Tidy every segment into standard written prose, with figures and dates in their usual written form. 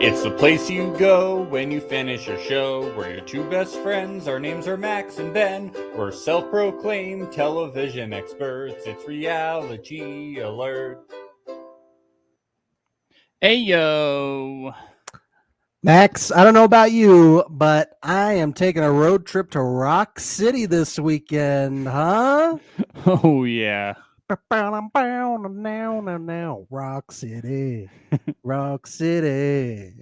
It's the place you go when you finish your show. We're your two best friends. Our names are Max and Ben. We're self-proclaimed television experts. It's Reality Alert. Hey, yo. Max, I don't know about you, but I am taking a road trip to Rock City this weekend, huh? Oh, yeah. Rock City. Rock City.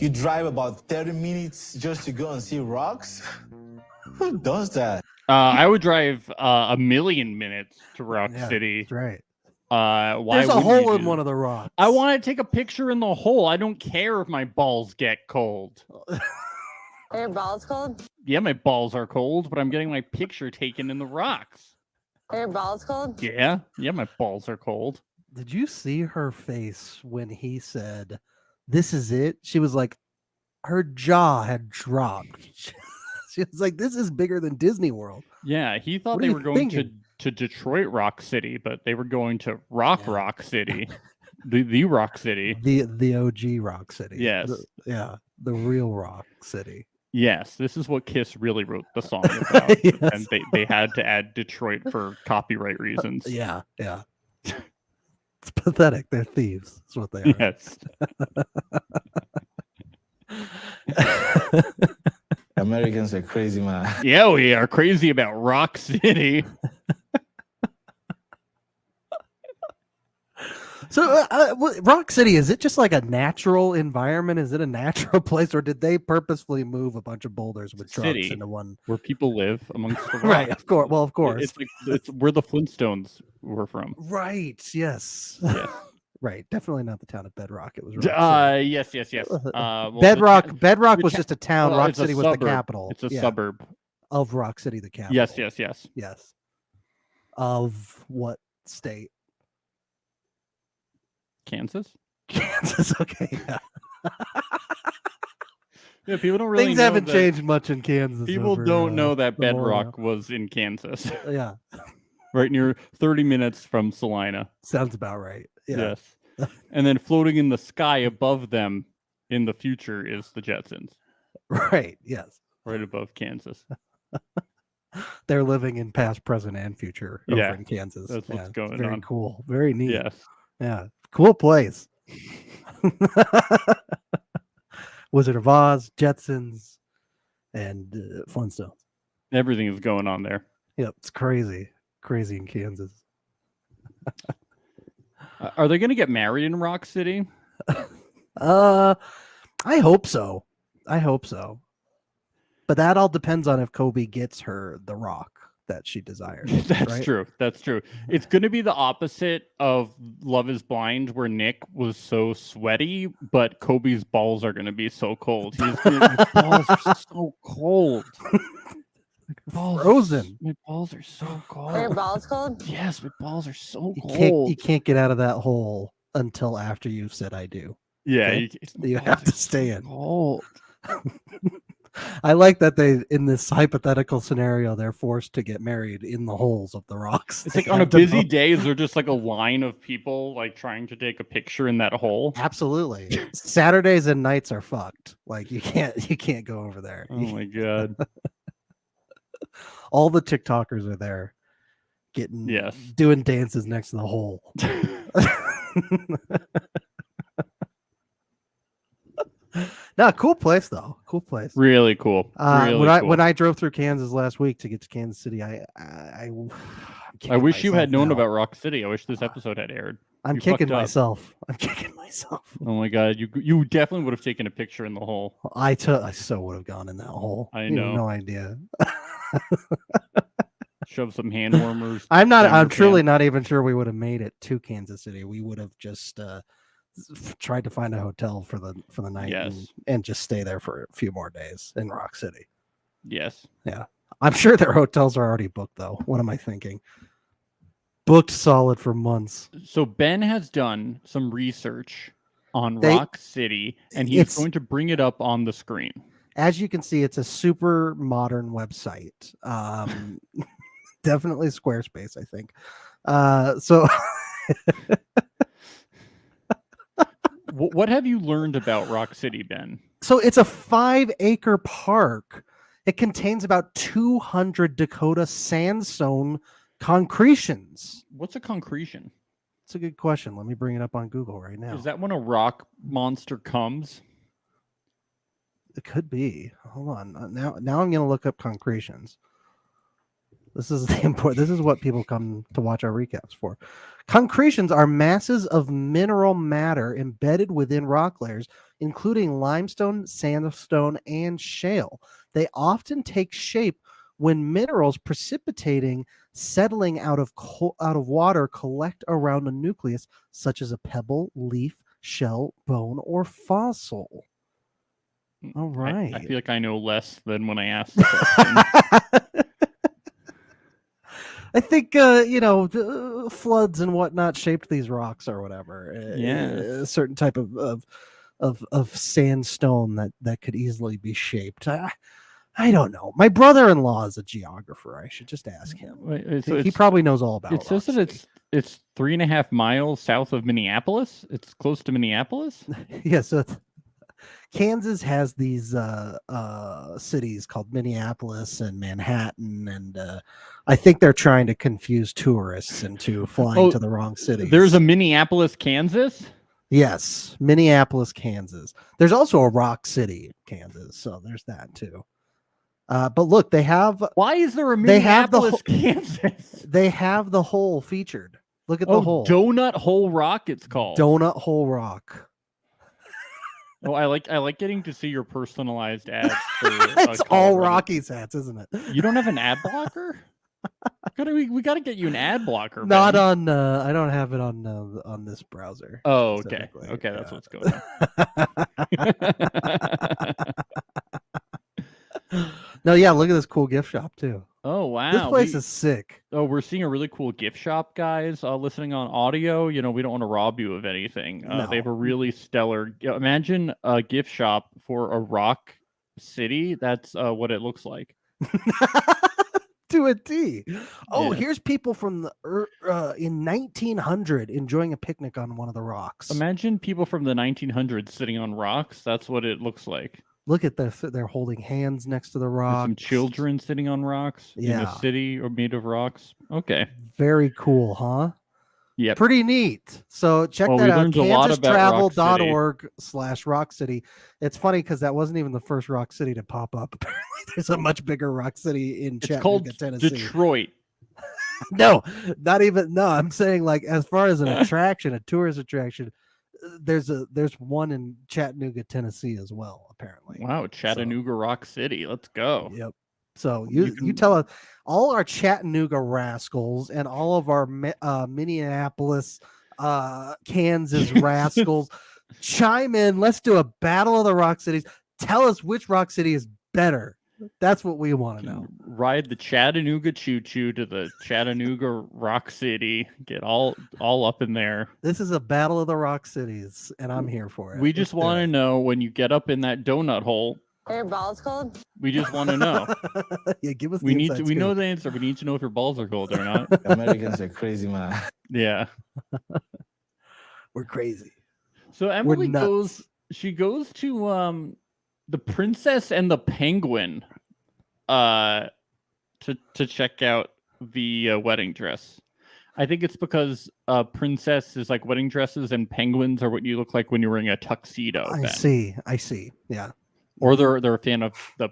You drive about 30 minutes just to go and see rocks? Who does that? I would drive a million minutes to Rock City. That's right. Why There's a wouldn't you hole in do one that? of the rocks. I want to take a picture in the hole. I don't care if my balls get cold. Are your balls cold? Yeah, my balls are cold, but I'm getting my picture taken in the rocks. Are your balls cold? Yeah, my balls are cold. Did you see her face when he said, "This is it"? She was like, her jaw had dropped. She was like, "This is bigger than Disney World." Yeah, he thought What they are were you going thinking? to Detroit Rock City, but they were going to Rock City. the Rock City. The OG Rock City. Yes. The real Rock City. Yes, this is what Kiss really wrote the song about. Yes. And they had to add Detroit for copyright reasons. Yeah. It's pathetic. They're thieves. That's what they are. Yes. Americans are crazy, man. Yeah, we are crazy about Rock City. So, Rock City, is it just like a natural environment? Is it a natural place, or did they purposefully move a bunch of boulders with trucks City. into one? Where people live amongst the rocks. Right, of course. Well, of course. It's like it's where the Flintstones were from. Right. Yes. Yes. Right. Definitely not the town of Bedrock. It was Rock City. Yes. Well, Bedrock was just a town. well, Rock it's a City was suburb. the capital. It's a Yeah, suburb. of Rock City, the capital. Yes. Of what state? Kansas. Kansas. Okay. Yeah. Yeah, people don't really Things know haven't that- changed much in Kansas. People over, don't know that the whole- Bedrock was in Kansas, Yeah. right near 30 minutes from Salina. Sounds about right. Yeah. Yes. And then floating in the sky above them in the future is the Jetsons, Right. Yes. right above Kansas. They're living in past, present, and future over Yeah, in Kansas. that's what's it's going very on. cool. Very neat. Yes. Yeah. Cool place. Wizard of Oz, Jetsons, and Flintstones. Everything is going on there. Yep. It's crazy. Crazy in Kansas. Are they going to get married in Rock City? I hope so. But that all depends on if Kobe gets her the rock that she desires. That's right? true. That's true. It's going to be the opposite of Love is Blind, where Nick was so sweaty, but Kobe's balls are going to be so cold. His balls are so cold. Frozen. My balls are so Are your cold. balls cold? Yes, my balls are so You cold. can't get out of that hole until after you've said "I do." Yeah, okay? my You balls have are to stay so in. Cold. I like that they, in this hypothetical scenario, they're forced to get married in the holes of the rocks. It's They like on a have to busy both- day, is there just like a line of people like trying to take a picture in that hole? Absolutely. Saturdays and nights are fucked. Like you can't go over there. Oh my god. All the TikTokers are there doing dances next to the hole. No, cool place though. Cool place. Really cool. Really cool. When I drove through Kansas last week to get to Kansas City, I kicking wish you had myself known now. about Rock City. I wish this episode had aired. I'm You kicking fucked up. myself. I'm kicking myself. Oh my god, you definitely would have taken a picture in the hole. I so would have gone in that hole. I You have know. no idea. Shove some hand warmers. I'm down your truly pants. not even sure we would have made it to Kansas City. We would have just tried to find a hotel for the night Yes. and just stay there for a few more days in Rock City. Yes. I'm sure their hotels are already booked though. What am I thinking? Booked solid for months. So Ben has done some research on They- Rock City, and he's It's- going to bring it up on the screen. As you can see, it's a super modern website. Definitely Squarespace, I think. So What have you learned about Rock City, Ben? So it's a 5-acre park. It contains about 200 Dakota sandstone concretions. What's a concretion? It's a good question. Let me bring it up on Google right now. Is that when a rock monster comes? It could be. Hold on. Now I'm going to look up concretions. This is the important. This is what people come to watch our recaps for. Concretions are masses of mineral matter embedded within rock layers, including limestone, sandstone, and shale. They often take shape when minerals precipitating, settling out of water, collect around a nucleus, such as a pebble, leaf, shell, bone, or fossil. All right. I feel like I know less than when I asked the question. I think floods and whatnot shaped these rocks or whatever. Yeah, A certain type of sandstone that could easily be shaped. I don't know. My brother-in-law is a geographer. I should just ask him. He probably knows all about it. It says that it's 3.5 miles south of Minneapolis. It's close to Minneapolis. Yeah, so Kansas has these cities called Minneapolis and Manhattan, and I think they're trying to confuse tourists into flying to the wrong cities. There's a Minneapolis, Kansas? Yes, Minneapolis, Kansas. There's also a Rock City, Kansas, so there's that too. But look, they have... Why is there a Minneapolis, Kansas? They have the hole featured. Look at the hole. Donut Hole Rock, it's called. Donut Hole Rock. Oh, I like getting to see your personalized ads. It's all Rockies hats, isn't it? You don't have an ad blocker? We got to get you an ad blocker. Not on. I don't have it on this browser. Oh, okay. Okay, that's what's going on. No, yeah. Look at this cool gift shop too. Oh wow, this place is sick. Oh, we're seeing a really cool gift shop, guys. Listening on audio, we don't want to rob you of anything. No. They have a really stellar. Imagine a gift shop for a rock city. That's what it looks like. To a T. Oh, Yeah. Here's people from the in 1900 enjoying a picnic on one of the rocks. Imagine people from the 1900s sitting on rocks. That's what it looks like. Look at this. They're holding hands next to the rocks. There's some children sitting on rocks in a city or made of rocks. Okay. Very cool, huh? Yeah. Pretty neat. So check that out. KansasTravel.org/Rock City. It's funny because that wasn't even the first Rock City to pop up. Apparently, there's a much bigger Rock City in Chattanooga, Tennessee. Detroit. No, not even. No, I'm saying like as far as an attraction, a tourist attraction, there's one in Chattanooga, Tennessee as well. Apparently. Wow, Chattanooga Rock City. Let's go. Yep. So you tell us, all our Chattanooga rascals and all of our Minneapolis, Kansas rascals, chime in. Let's do a battle of the Rock Cities. Tell us which Rock City is better. That's what we want to know. Ride the Chattanooga choo-choo to the Chattanooga Rock City. Get all up in there. This is a battle of the Rock Cities, and I'm here for it. We just want to know when you get up in that donut hole. Are your balls cold? We just want to know. Yeah, give us. We know the answer. We need to know if your balls are cold or not. Americans are crazy, man. Yeah, we're crazy. So Emily goes to the Princess and the Penguin to check out the wedding dress. I think it's because princess is like wedding dresses and penguins are what you look like when you're wearing a tuxedo. I see. Yeah. Or they're a fan of the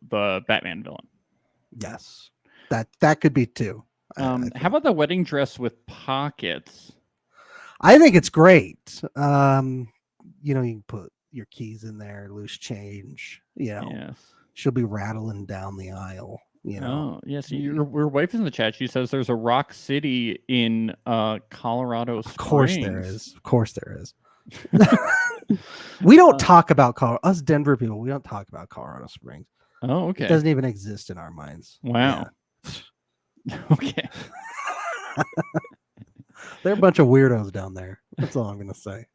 Batman villain. Yes, that could be too. How about the wedding dress with pockets? I think it's great. You can put your keys in there, loose change. Yes. She'll be rattling down the aisle. Oh, yes. Your wife is in the chat. She says there's a Rock City in Colorado Springs. Of course there is. We don't talk about us Denver people. We don't talk about Colorado Springs. Oh, okay. It doesn't even exist in our minds. Wow. Yeah. Okay. They're a bunch of weirdos down there. That's all I'm going to say.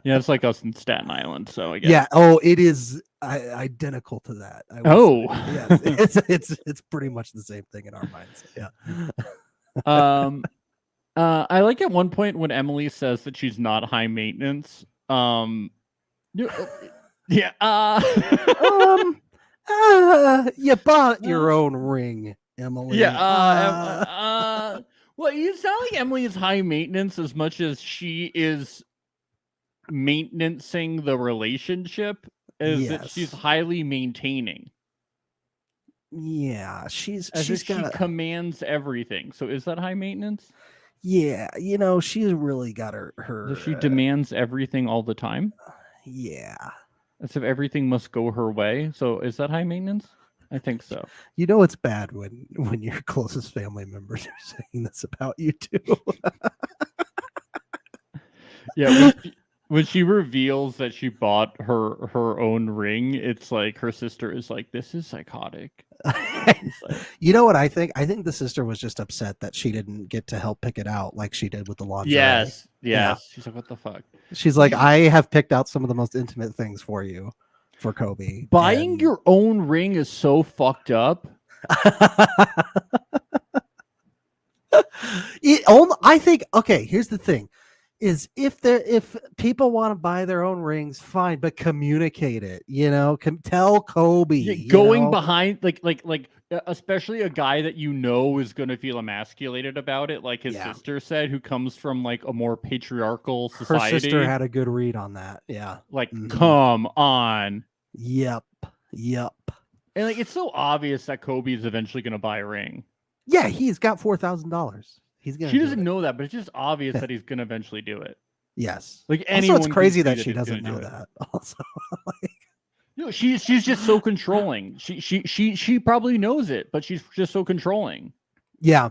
Yeah, it's like us in Staten Island. So I guess. Yeah. Oh, it is identical to that. Yes. It's pretty much the same thing in our minds. Yeah. I like at one point when Emily says that she's not high maintenance. Yeah. You bought your own ring, Emily. Yeah. Well, it's not like Emily is high maintenance as much as she is maintaining the relationship, as that she's Yes. highly maintaining. Yeah, she's As if she got commands everything. So is that high maintenance? yeah, she's really got her As if she demands everything all the time? yeah. As if everything must go her way. So is that high maintenance? I think so. It's bad when your closest family members are saying this about you too. Yeah, when she reveals that she bought her own ring, it's like her sister is like, "This is psychotic." You know what I think? I think the sister was just upset that she didn't get to help pick it out like she did with the lingerie. Yes. Yeah. She's like, "What the fuck?" She's like, I have picked out some of the most intimate things for you, for Kobe. Buying your own ring is so fucked up. I think, okay, here's the thing. Is if people want to buy their own rings, fine, but communicate it. Tell Kobe. Yeah, going behind, especially a guy that is going to feel emasculated about it, like his sister said, who comes from like a more patriarchal society. Her sister had a good read on that. Yeah, like come on. Yep. And like it's so obvious that Kobe is eventually going to buy a ring. Yeah, he's got $4,000. She doesn't know that, but it's just obvious that he's gonna eventually do it. Yes. Like anyone. Also, it's crazy that she doesn't know that. Also, no, she's just so controlling. She probably knows it, but she's just so controlling. Yeah.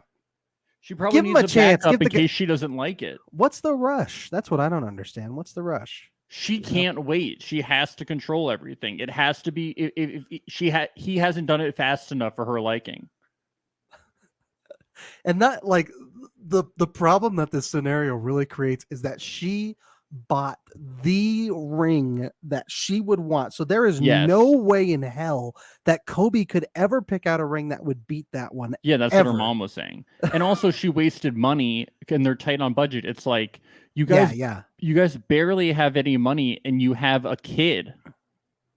She probably needs a chance in case she doesn't like it. What's the rush? That's what I don't understand. What's the rush? She can't wait. She has to control everything. It has to be. If he hasn't done it fast enough for her liking. And that, like, the problem that this scenario really creates is that she bought the ring that she would want. So there is no way in hell that Kobe could ever pick out a ring that would beat that one. Yeah, that's what her mom was saying. And also she wasted money and they're tight on budget. It's like you guys barely have any money and you have a kid.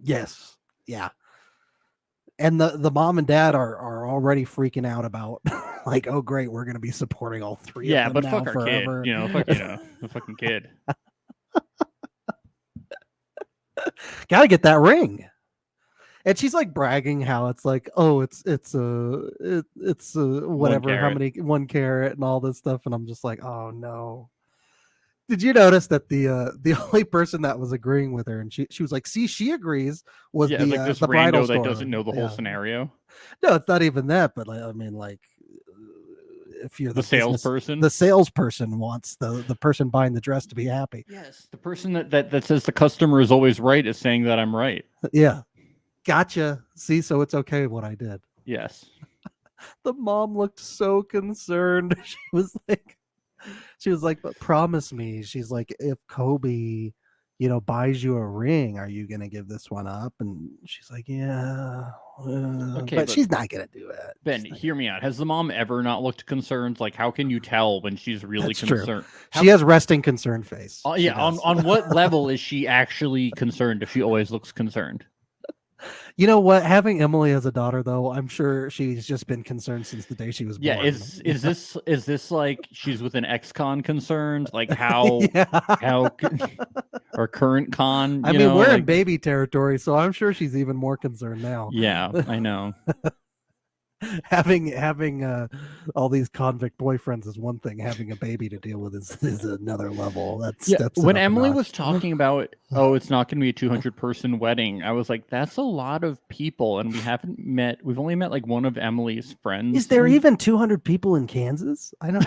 Yes. Yeah. And the mom and dad are already freaking out about like, oh great, we're gonna be supporting all three of them but now fuck our forever. Kid. The fucking kid. Gotta get that ring. And she's like bragging how it's like, oh, it's whatever, how many 1 carat and all this stuff. And I'm just like, oh no. Did you notice that the only person that was agreeing with her, and she was like, see, she agrees, was this the bridal store that doesn't know the whole scenario. No, it's not even that, but I mean, like, if you're the salesperson, the salesperson wants the person buying the dress to be happy. Yes, the person that says the customer is always right is saying that I'm right. Yeah, gotcha. See, so it's okay what I did. Yes. The mom looked so concerned. She was like, but promise me. She's like, if Kobe, buys you a ring, are you gonna give this one up? And she's like, yeah. Okay, but she's not gonna do it. Ben, hear me out. Has the mom ever not looked concerned? Like, how can you tell when she's really concerned? She has resting concern face. Yeah. On what level is she actually concerned if she always looks concerned? You know what? Having Emily as a daughter, though, I'm sure she's just been concerned since the day she was born. Yeah, is this like she's with an ex-con concerned? Like how or current con? I mean, we're in baby territory, so I'm sure she's even more concerned now. Yeah, I know. having all these convict boyfriends is one thing. Having a baby to deal with is another level. That's when Emily was talking about, it's not going to be a 200-person wedding. I was like, that's a lot of people, and we've only met like one of Emily's friends. Is there even 200 people in Kansas? I don't.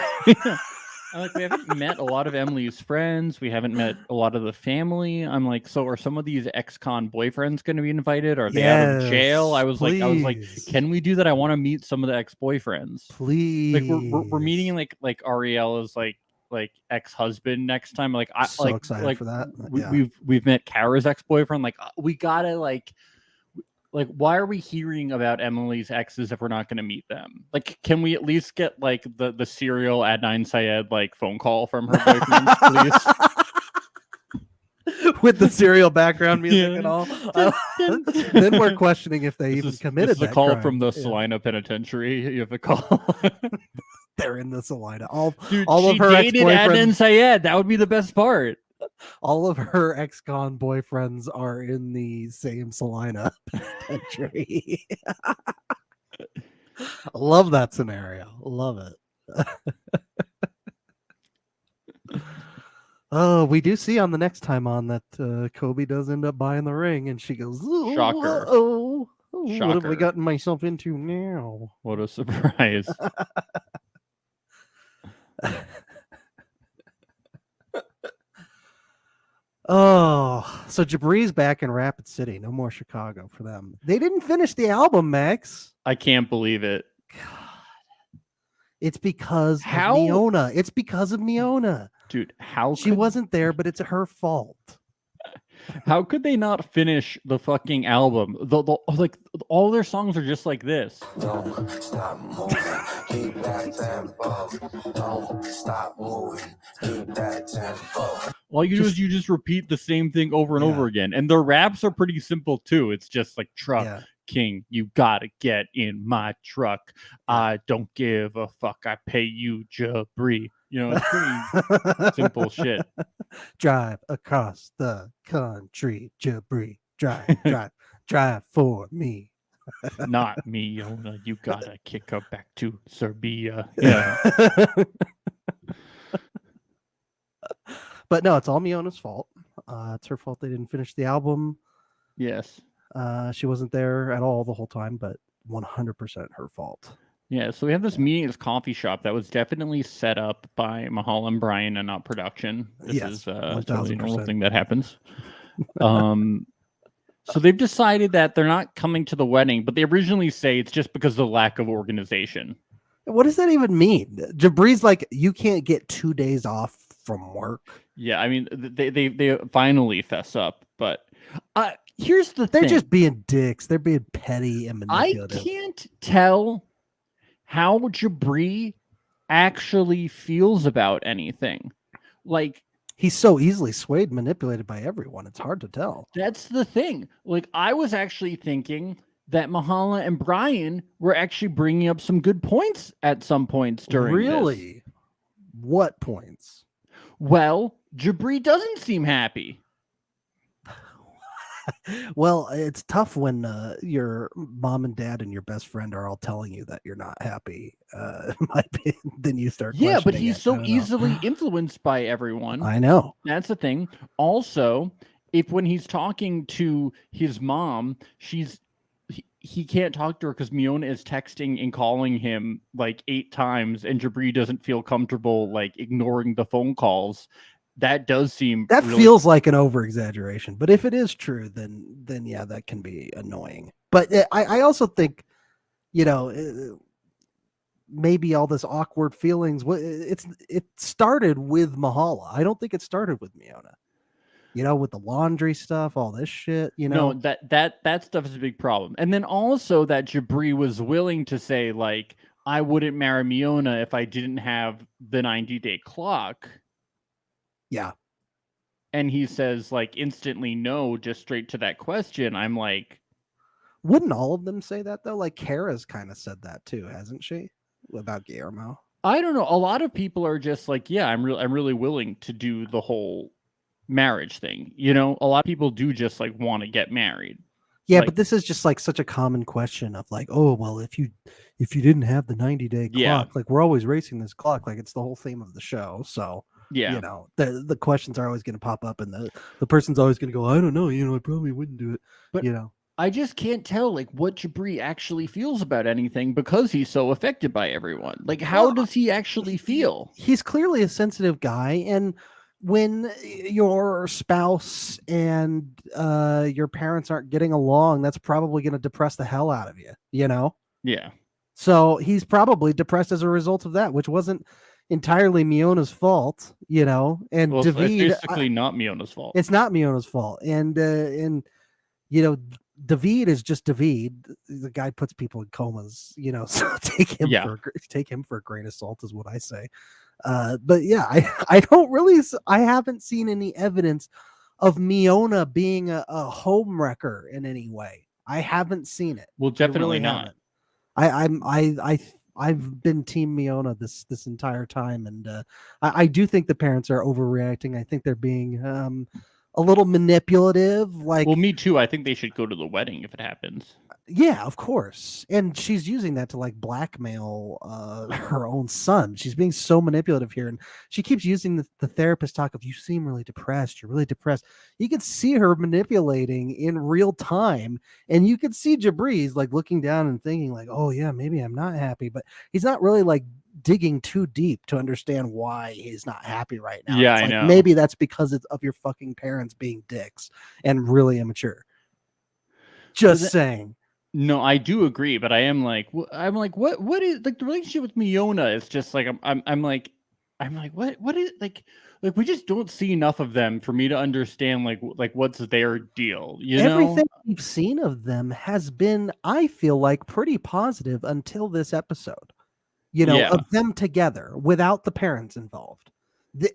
I'm like, we haven't met a lot of Emily's friends. We haven't met a lot of the family. I'm like, so are some of these ex-con boyfriends going to be invited? Are they out of jail? I was like, can we do that? I want to meet some of the ex-boyfriends. Please. Like we're meeting like Ariela's like ex-husband next time. Like I'm so excited for that. We've met Kara's ex-boyfriend. Like we gotta like Like, why are we hearing about Emily's exes if we're not going to meet them? Like, can we at least get like the serial Adnan Syed like phone call from her boyfriend, please? With the serial background music Yeah. and all. Then we're questioning if they even committed this is that a call crime. from the Yeah. Salina Penitentiary. You have a call. They're in the Salina. All Dude, of she her dated Adnan ex-boyfriends. Syed. That would be the best part. All of her ex-con boyfriends are in the same Salina Penitentiary. Love that scenario. Love it. Oh, we do see on the next time on that Kobe does end up buying the ring, and she goes, Shocker. "Oh, what have I Shocker. gotten myself into now?" What a surprise. Oh, so Jabri's back in Rapid City. No more Chicago for them. They didn't finish the album, Max. I can't believe it. God. It's because of How? Miona. It's because of Miona. Dude, how She wasn't there, but it's her fault. How could they not finish the fucking album? Like all their songs are just like this. Don't stop moving, keep that tempo. Don't stop moving, keep that tempo. All you do is you just repeat the same thing over and over again. And their raps are pretty simple too. It's just like truck king, you gotta get in my truck. I don't give a fuck. I pay you, Jabri. You know, it's pretty simple shit. Drive across the country, Jabri. Drive for me. Not me, Yona. You gotta kick her back to Serbia. Yeah. But no, it's all Miona's fault. It's her fault they didn't finish the album. Yes. She wasn't there at all the whole time, but 100% her fault. Yeah, so we have this meeting at this coffee shop that was definitely set up by Mahal and Brian and not production. This is a totally normal thing that happens. So they've decided that they're not coming to the wedding, but they originally say it's just because of the lack of organization. What does that even mean? Jabri's like, you can't get 2 days off from work. Yeah, I mean, they finally fess up, but here's the thing. They're just being dicks. They're being petty and manipulative. I can't tell how Jabri actually feels about anything. Like, he's so easily swayed and manipulated by everyone. It's hard to tell. That's the thing. Like, I was actually thinking that Mahala and Brian were actually bringing up some good points at some points during Really? this. What points? Well, Jabri doesn't seem happy. Well, it's tough when your mom and dad and your best friend are all telling you that you're not happy. Then you start. Yeah, but questioning he's it. so easily influenced by everyone. I know. That's the thing. Also, if when he's talking to his mom, he can't talk to her because Miona is texting and calling him like 8 times, and Jabri doesn't feel comfortable like ignoring the phone calls. That does seem really... feels like an over exaggeration, but if it is true, then yeah, that can be annoying. But I also think, maybe all this awkward feelings. It started with Mahala. I don't think it started with Miona. With the laundry stuff, all this shit. No, that stuff is a big problem. And then also that Jabri was willing to say like, I wouldn't marry Miona if I didn't have the 90-day clock. Yeah. And he says like instantly no, just straight to that question. I'm like, wouldn't all of them say that though? Like Kara's kind of said that too, hasn't she? About Guillermo. I don't know. A lot of people are just like, yeah, I'm really willing to do the whole marriage thing. A lot of people do just like want to get married. Yeah, like, but this is just like such a common question of like, oh well, if you didn't have the 90-day clock, like we're always racing this clock, like it's the whole theme of the show. So yeah, the questions are always going to pop up, and the person's always going to go, I don't know, I probably wouldn't do it, but I just can't tell like what Jabri actually feels about anything because he's so affected by everyone. Like, how does he actually feel? He's clearly a sensitive guy, and when your spouse and your parents aren't getting along, that's probably going to depress the hell out of you, Yeah. So he's probably depressed as a result of that, which wasn't entirely Miona's fault, and well, David, it's basically not Miona's fault. It's not Miona's fault. And David is just David. The guy puts people in comas, so take him for a grain of salt is what I say. But yeah, I haven't seen any evidence of Miona being a home wrecker in any way. I haven't seen it. Well, definitely not. I've been Team Miona this entire time, and I do think the parents are overreacting. I think they're being a little manipulative. Like, well, me too. I think they should go to the wedding if it happens. Yeah, of course. And she's using that to like blackmail her own son. She's being so manipulative here. And she keeps using the therapist talk of, you seem really depressed. You're really depressed. You can see her manipulating in real time. And you can see Jabriz like looking down and thinking like, oh yeah, maybe I'm not happy. But he's not really like digging too deep to understand why he's not happy right now. Yeah, it's I like, know. maybe that's because of your fucking parents being dicks and really immature. Just saying. No, I do agree, but I'm like, what is like the relationship with Miona is just like, I'm like, what is like we just don't see enough of them for me to understand like what's their deal, Everything we've seen of them has been, I feel like, pretty positive until this episode, of them together without the parents involved.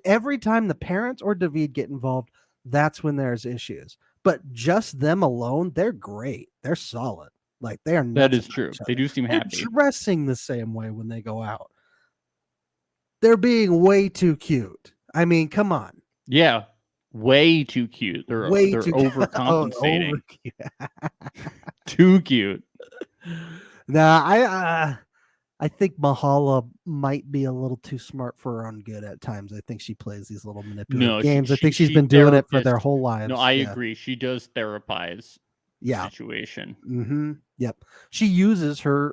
Every time the parents or David get involved, that's when there's issues. But just them alone, they're great. They're solid. Like, they are. That is true. They do seem They're happy. dressing the same way when they go out. They're being way too cute. I mean, come on. Yeah, way too cute. They're overcompensating. Too cute. Nah, I think Mahala might be a little too smart for her own good at times. I think she plays these little manipulative games. I think she's been doing it for their whole lives. No, I agree. She does therapize the situation. Mm-hmm. Yep. She uses her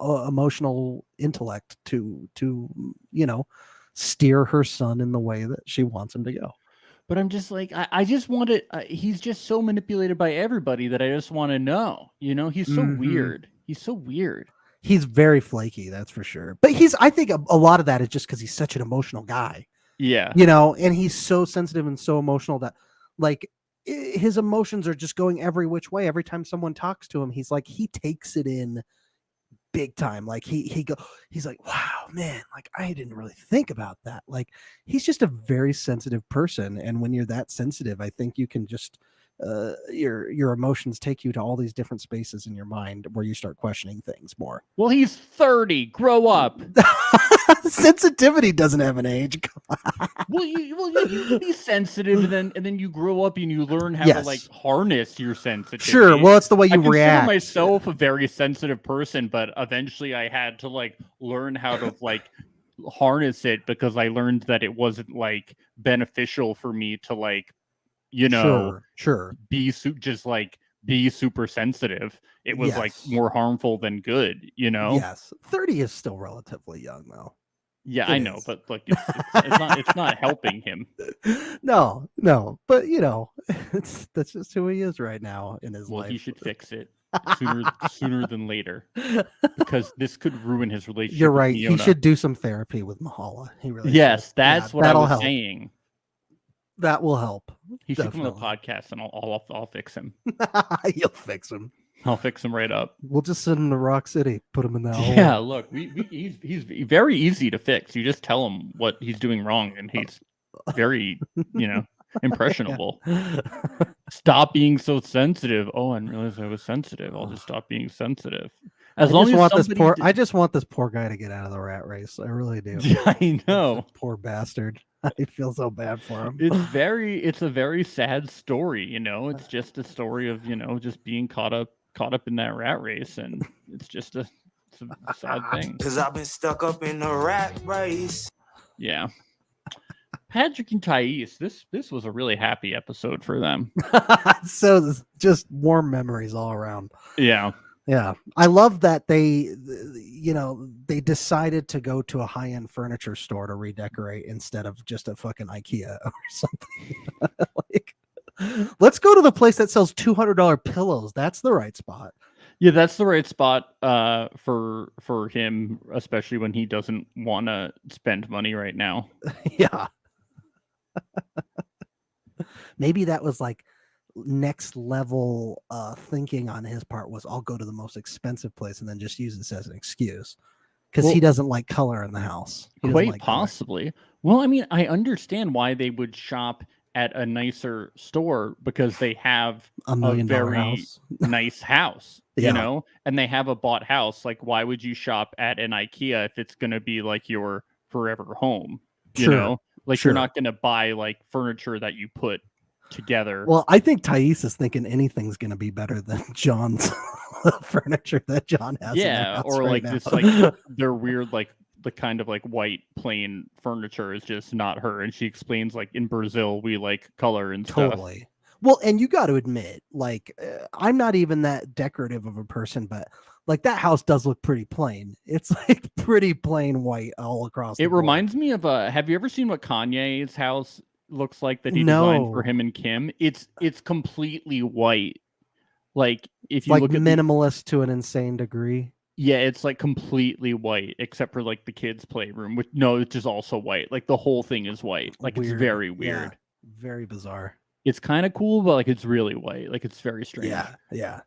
emotional intellect to steer her son in the way that she wants him to go. But I'm just like, I just want to. He's just so manipulated by everybody that I just want to know. He's so weird. He's so weird. He's very flaky, that's for sure. But I think a lot of that is just because he's such an emotional guy. Yeah. And he's so sensitive and so emotional that like his emotions are just going every which way. Every time someone talks to him, he's like, he takes it in big time. Like he's like, wow, man, like I didn't really think about that. Like he's just a very sensitive person. And when you're that sensitive, I think you can just your emotions take you to all these different spaces in your mind where you start questioning things more. Well, he's 30. Grow up. Sensitivity doesn't have an age. Well, you be sensitive, and then you grow up and you learn how to like harness your sensitivity. Sure. Well, it's the way you react. I consider myself a very sensitive person, but eventually I had to like learn how to like harness it because I learned that it wasn't like beneficial for me to like, sure. be super sensitive. It was like more harmful than good, Yes. 30 is still relatively young though. Yeah, I know, but look, it's not helping him. No, but that's just who he is right now in his life. Well, he should fix it sooner than later, because this could ruin his relationship. You're right. With He should do some therapy with Mahala. He really yes, should. That's what I was saying. That will help. He should come to the podcast, and I'll fix him. You'll fix him. I'll fix him right up. We'll just send him to Rock City, put him in that hole. Yeah, look, he's very easy to fix. You just tell him what he's doing wrong, and he's very, impressionable. Stop being so sensitive. Oh, I didn't realize I was sensitive. I'll just stop being sensitive. I just want this poor guy to get out of the rat race. I really do. I know. Poor bastard. I feel so bad for him. It's a very sad story, It's just a story of, just being caught up in that rat race, and it's just it's a sad thing. Cause I've been stuck up in the rat race. Yeah. Patrick and Thais, this was a really happy episode for them. So just warm memories all around. Yeah. Yeah. I love that they decided to go to a high-end furniture store to redecorate instead of just a fucking IKEA or something. Like, let's go to the place that sells $200 pillows. That's the right spot. Yeah, that's the right spot for him, especially when he doesn't want to spend money right now. Yeah. Maybe that was like next level thinking on his part was, I'll go to the most expensive place and then just use this as an excuse because he doesn't like color in the house. He doesn't Quite like color. possibly. Well, I mean, I understand why they would shop at a nicer store because they have $1 million very house. nice house, Yeah. you know, and they have a bought house. Like, why would you shop at an IKEA if it's going to be like your forever home? You Sure, know, like sure. you're not going to buy like furniture that you put together. Well, I think Thais is thinking anything's going to be better than John's furniture that John has. In their house or right like now. this, like their weird, like the kind of like white plain furniture is just not her. And she explains like in Brazil we like color and stuff. Totally. Well, and you got to admit, like, I'm not even that decorative of a person, but like that house does look pretty plain. It's like pretty plain white all across. It reminds me of have you ever seen what Kanye's house looks like that he No. designed for him and Kim? It's completely white. Like if you like look at minimalist to an insane degree. yeah, it's like completely white except for like the kids' playroom, which which is also white. Like the whole thing is white. Like Weird. it's very Yeah, weird. very bizarre. It's kind of cool, but like it's really white. Like it's very strange. Yeah.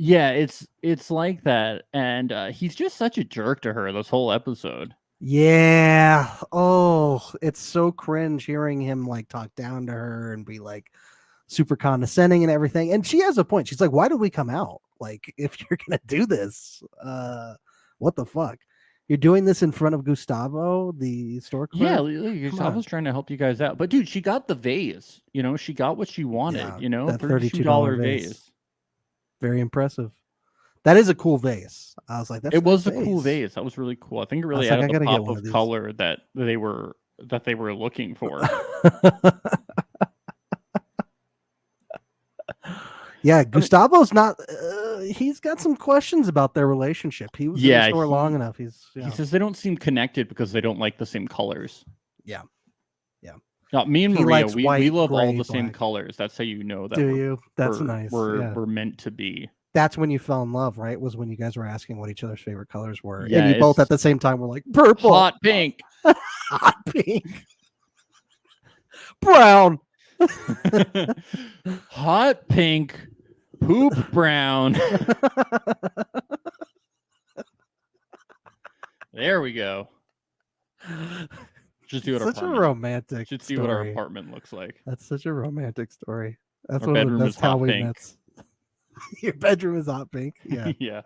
Yeah, it's like that, and he's just such a jerk to her this whole episode. Yeah. Oh, it's so cringe hearing him like talk down to her and be like super condescending and everything. And she has a point. She's like, why did we come out? Like, if you're gonna do this, what the fuck? You're doing this in front of Gustavo, the store clerk? Yeah, Gustavo's trying to help you guys out. But dude, she got the vase. You know, she got what she wanted. Yeah, you know, that $32 vase. vase. Very impressive. That is a cool vase. I was like, that's it was a a cool vase. That was really cool. I think it really like, I added gotta the get pop one of of color that they were looking for. Yeah, Gustavo's not. He's got some questions about their relationship. He was in the store long enough. He says they don't seem connected because they don't like the same colors. Yeah. No, me and He Maria, likes we white, love all gray, the same black. colors. That's how you know that. Do you? That's nice. We're meant to be. That's when you fell in love, right? Was when you guys were asking what each other's favorite colors were. Yeah, and you both at the same time were like, purple. Hot pink. Hot pink. Brown. Hot pink. Poop brown. There we go. Just see what such our a romantic Should see story. what our apartment looks like. That's such a romantic story. That's Our one of the bedroom best is hot Halloween pink. myths. Your bedroom is hot pink. Yeah. Yeah.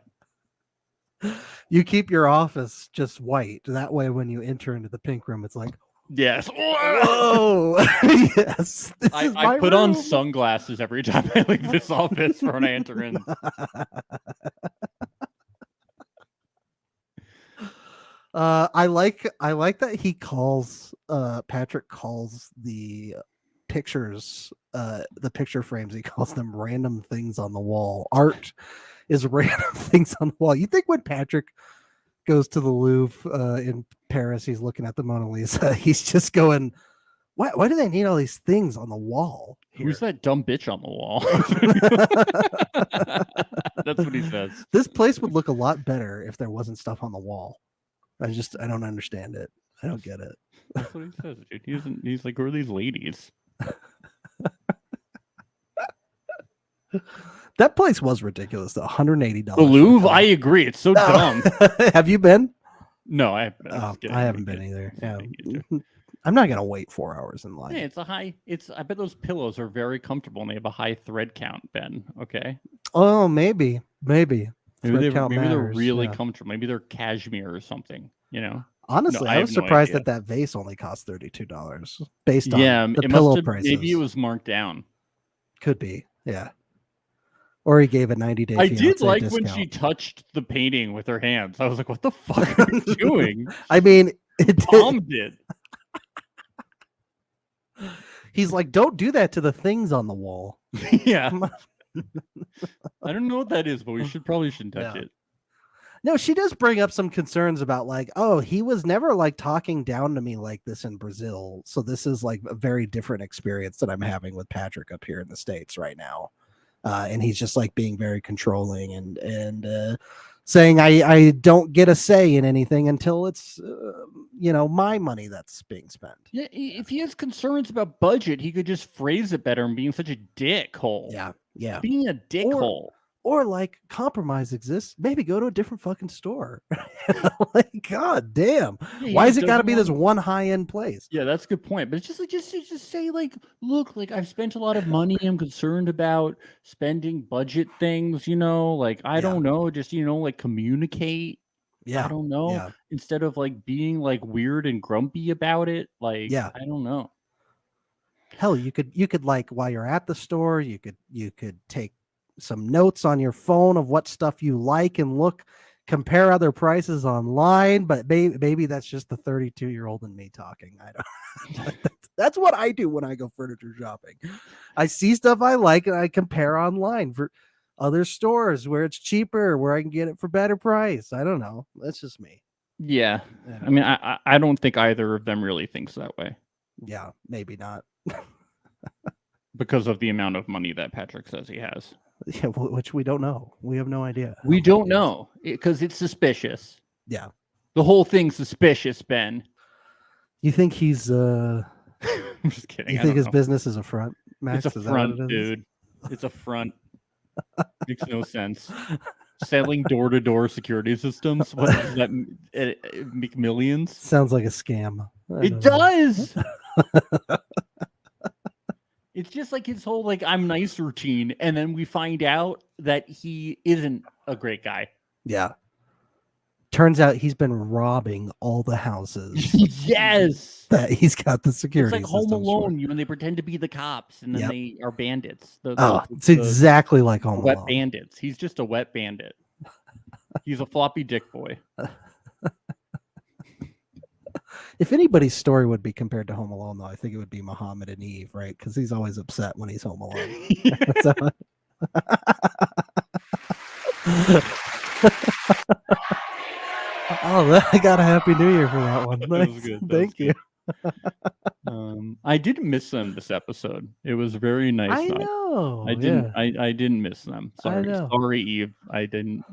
You keep your office just white. That way, when you enter into the pink room, it's like, Yes. whoa. Yes. This is I my put on room. sunglasses every time I leave this office for when I enter in. I like that he calls Patrick calls the pictures the picture frames, he calls them random things on the wall. Art is random things on the wall. You think when Patrick goes to the Louvre in Paris, he's looking at the Mona Lisa, he's just going, why do they need all these things on the wall here? Who's that dumb bitch on the wall? That's what he says. This place would look a lot better if there wasn't stuff on the wall. I don't understand it. I don't get it. That's what he says, dude. He's like, who are these ladies? That place was ridiculous, though. $180. The Louvre? I agree. It's so dumb. Have you been? No, I haven't. I haven't been either. Yeah. I'm not gonna wait 4 hours in line. Yeah, it's a high. I bet those pillows are very comfortable and they have a high thread count, Ben. Okay. Oh, maybe. Maybe Thread count they're matters, really yeah. comfortable. Maybe they're cashmere or something. You know. Honestly, No, I I was have no surprised idea. that vase only cost $32 based on Yeah, the it pillow must have. prices. Maybe it was marked down. Could be, yeah. Or he gave a 90-day. I did fiancé like discount. when she touched the painting with her hands. I was like, "What the fuck are you doing?" I mean, it Tom did. He's like, don't do that to the things on the wall. Yeah. Come on. I don't know what that is, but we shouldn't touch Yeah. it. No, she does bring up some concerns about like, oh, he was never like talking down to me like this in Brazil. So this is like a very different experience that I'm having with Patrick up here in the States right now. And he's just like being very controlling and saying I don't get a say in anything until it's my money that's being spent. Yeah, if he has concerns about budget, he could just phrase it better and being such a dickhole. Yeah. Being a dickhole. Or like compromise exists, maybe go to a different fucking store. Like, god damn. Yeah, Why has it got to doesn't be this want- one high-end place? Yeah, that's a good point. But it's just like just say like, look, like I've spent a lot of money. I'm concerned about spending budget things, like I don't know, just like communicate. Yeah. I don't know. Yeah. Instead of like being like weird and grumpy about it. Like, I don't know. Hell, you could like while you're at the store, you could take some notes on your phone of what stuff you like and compare other prices online. But maybe that's just the 32-year-old in me talking. I don't. That's what I do when I go furniture shopping. I see stuff I like and I compare online for other stores where it's cheaper, where I can get it for better price. I don't know. That's just me. Yeah. I mean, I don't think either of them really thinks that way. Yeah, maybe not. Because of the amount of money that Patrick says he has. Yeah, which we don't know. We have no idea. We don't know because it's suspicious. Yeah. The whole thing's suspicious, Ben. You think he's I'm just kidding. You think his business is a front, Max? It's a front, dude. It's a front. Makes no sense. Selling door-to-door security systems. What does that make millions? Sounds like a scam. It does. It's just like his whole like I'm nice routine, and then we find out that he isn't a great guy. Yeah. Turns out he's been robbing all the houses. Yes. That he's got the security. It's like Home Alone, when they pretend to be the cops and then they are bandits. It's exactly like Home Alone. Wet bandits. He's just a wet bandit. He's a floppy dick boy. If anybody's story would be compared to Home Alone, though, I think it would be Muhammad and Eve, right? Because he's always upset when he's home alone. I got a Happy New Year for that one. That was good. Thank you. I didn't miss them this episode. It was very nice. I know. I didn't. I didn't miss them. Sorry. I know. Sorry, Eve. I didn't.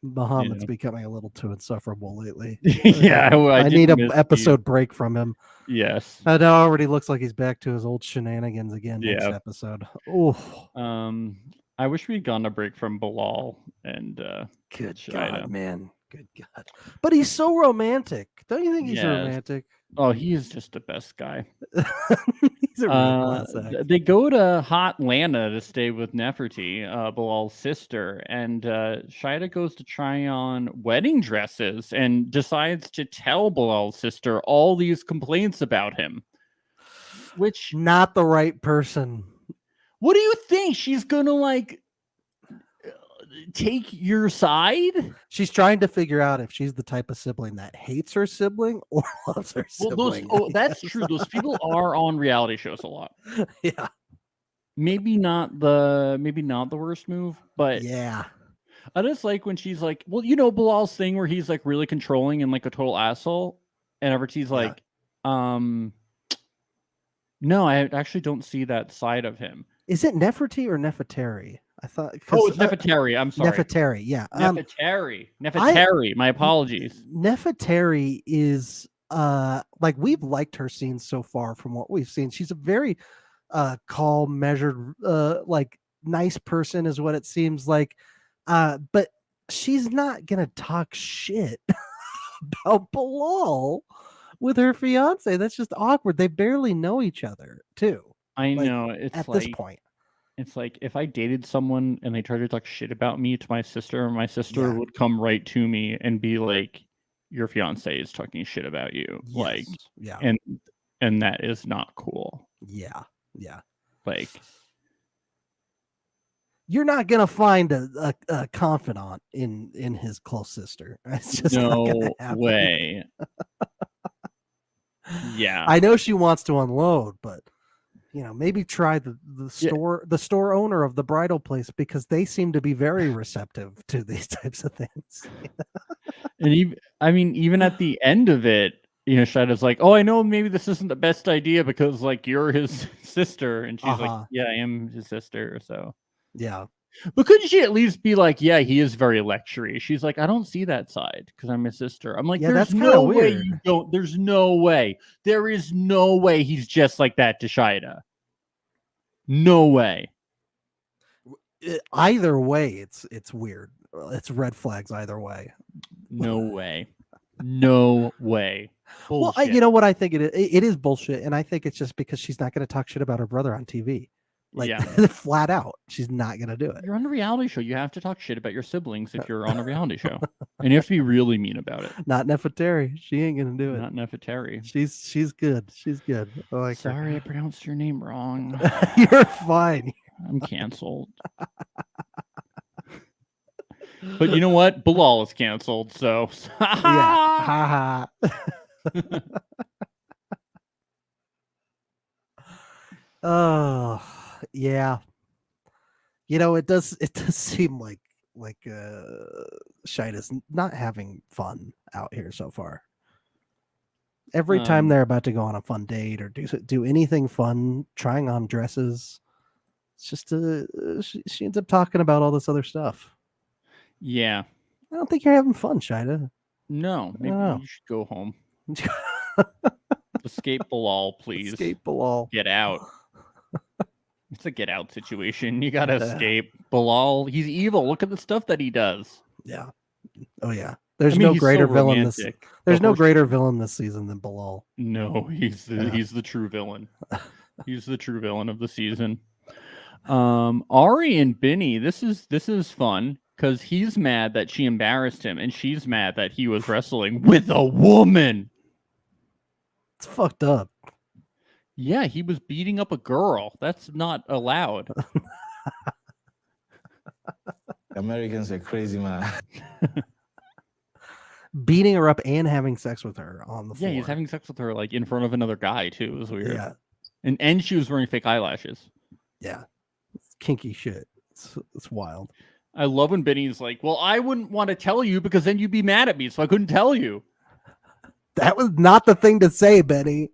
Muhammad's becoming a little too insufferable lately. Yeah, I need an episode break from him. Yes. It already looks like he's back to his old shenanigans again next episode. Oh. I wish we'd gone a break from Bilal and good Shida. God, man. Good God. But he's so romantic. Don't you think he's romantic? Oh, he is just the best guy. He's a real class act. They go to Hot Lana to stay with Nefertiti, Bilal's sister, and Shida goes to try on wedding dresses and decides to tell Bilal's sister all these complaints about him. Which not the right person. What do you think? She's gonna like take your side? She's trying to figure out if she's the type of sibling that hates her sibling or loves her sibling. That's true. Those people are on reality shows a lot. Yeah. Maybe not the worst move, but yeah. I just like when she's like, well, Bilal's thing where he's like really controlling and like a total asshole, and Everty's like, no, I actually don't see that side of him. Is it Nefertiti or Nefertari? I thought. Oh, it's Nefertari. I'm sorry. Nefertari. Yeah. Nefertari. My apologies. Nefertari is like we've liked her scenes so far from what we've seen. She's a very calm, measured, like nice person is what it seems like. But she's not gonna talk shit about Bilal with her fiance. That's just awkward. They barely know each other, too. I know. It's at like, this point. It's like if I dated someone and they tried to talk shit about me to my sister would come right to me and be like, your fiance is talking shit about you. Yes. Like, yeah. And that is not cool. Yeah. Yeah. Like, you're not gonna find a confidant in his close sister. It's just no not gonna happen. way. Yeah. I know she wants to unload, but maybe try the store owner of the bridal place, because they seem to be very receptive to these types of things. And even at the end of it, Shida's like, oh, I know maybe this isn't the best idea because like you're his sister, and she's like, yeah, I am his sister. So yeah. But couldn't she at least be like, yeah, he is very lectury? She's like, I don't see that side because I'm his sister. I'm like, Yeah, there's that's kinda no way weird. you don't. There's no way. There is no way he's just like that to Shida. No way. Either way, it's weird. It's red flags either way. No way. No way. Well, Bullshit. you know what I think it is? It is bullshit, and I think it's just because she's not going to talk shit about her brother on TV. Like, Yeah. flat out, she's not going to do it. You're on a reality show. You have to talk shit about your siblings if you're on a reality show. And you have to be really mean about it. Not Nefertari. She ain't going to do it. Not Nefertari. She's good. She's good. I like her. Sorry, I pronounced your name wrong. You're fine. I'm canceled. But you know what? Bilal is canceled, so Yeah. Ha ha. Oh, yeah. You know, it does seem like Shida's not having fun out here so far. Every time they're about to go on a fun date or do anything fun, trying on dresses, it's just she ends up talking about all this other stuff. yeah. I don't think you're having fun, Shida. No, maybe know. you should go home. Escape Bilal, please. Escape Bilal. Get out. It's a get out situation. You gotta escape. Bilal, he's evil. Look at the stuff that he does. Yeah. Oh yeah. There's I mean, no he's greater so villain this. romantic. There's The no whole greater villain this season than Bilal. No, he's the true villain. He's the true villain of the season. Ari and Benny, this is fun because he's mad that she embarrassed him, and she's mad that he was wrestling with a woman. It's fucked up. Yeah, he was beating up a girl. That's not allowed. Americans are crazy, man. Beating her up and having sex with her on the floor. Yeah, he's having sex with her like in front of another guy too. It was weird. Yeah. And she was wearing fake eyelashes. Yeah. It's kinky shit. It's wild. I love when Benny's like, well, I wouldn't want to tell you because then you'd be mad at me, so I couldn't tell you. That was not the thing to say, Benny.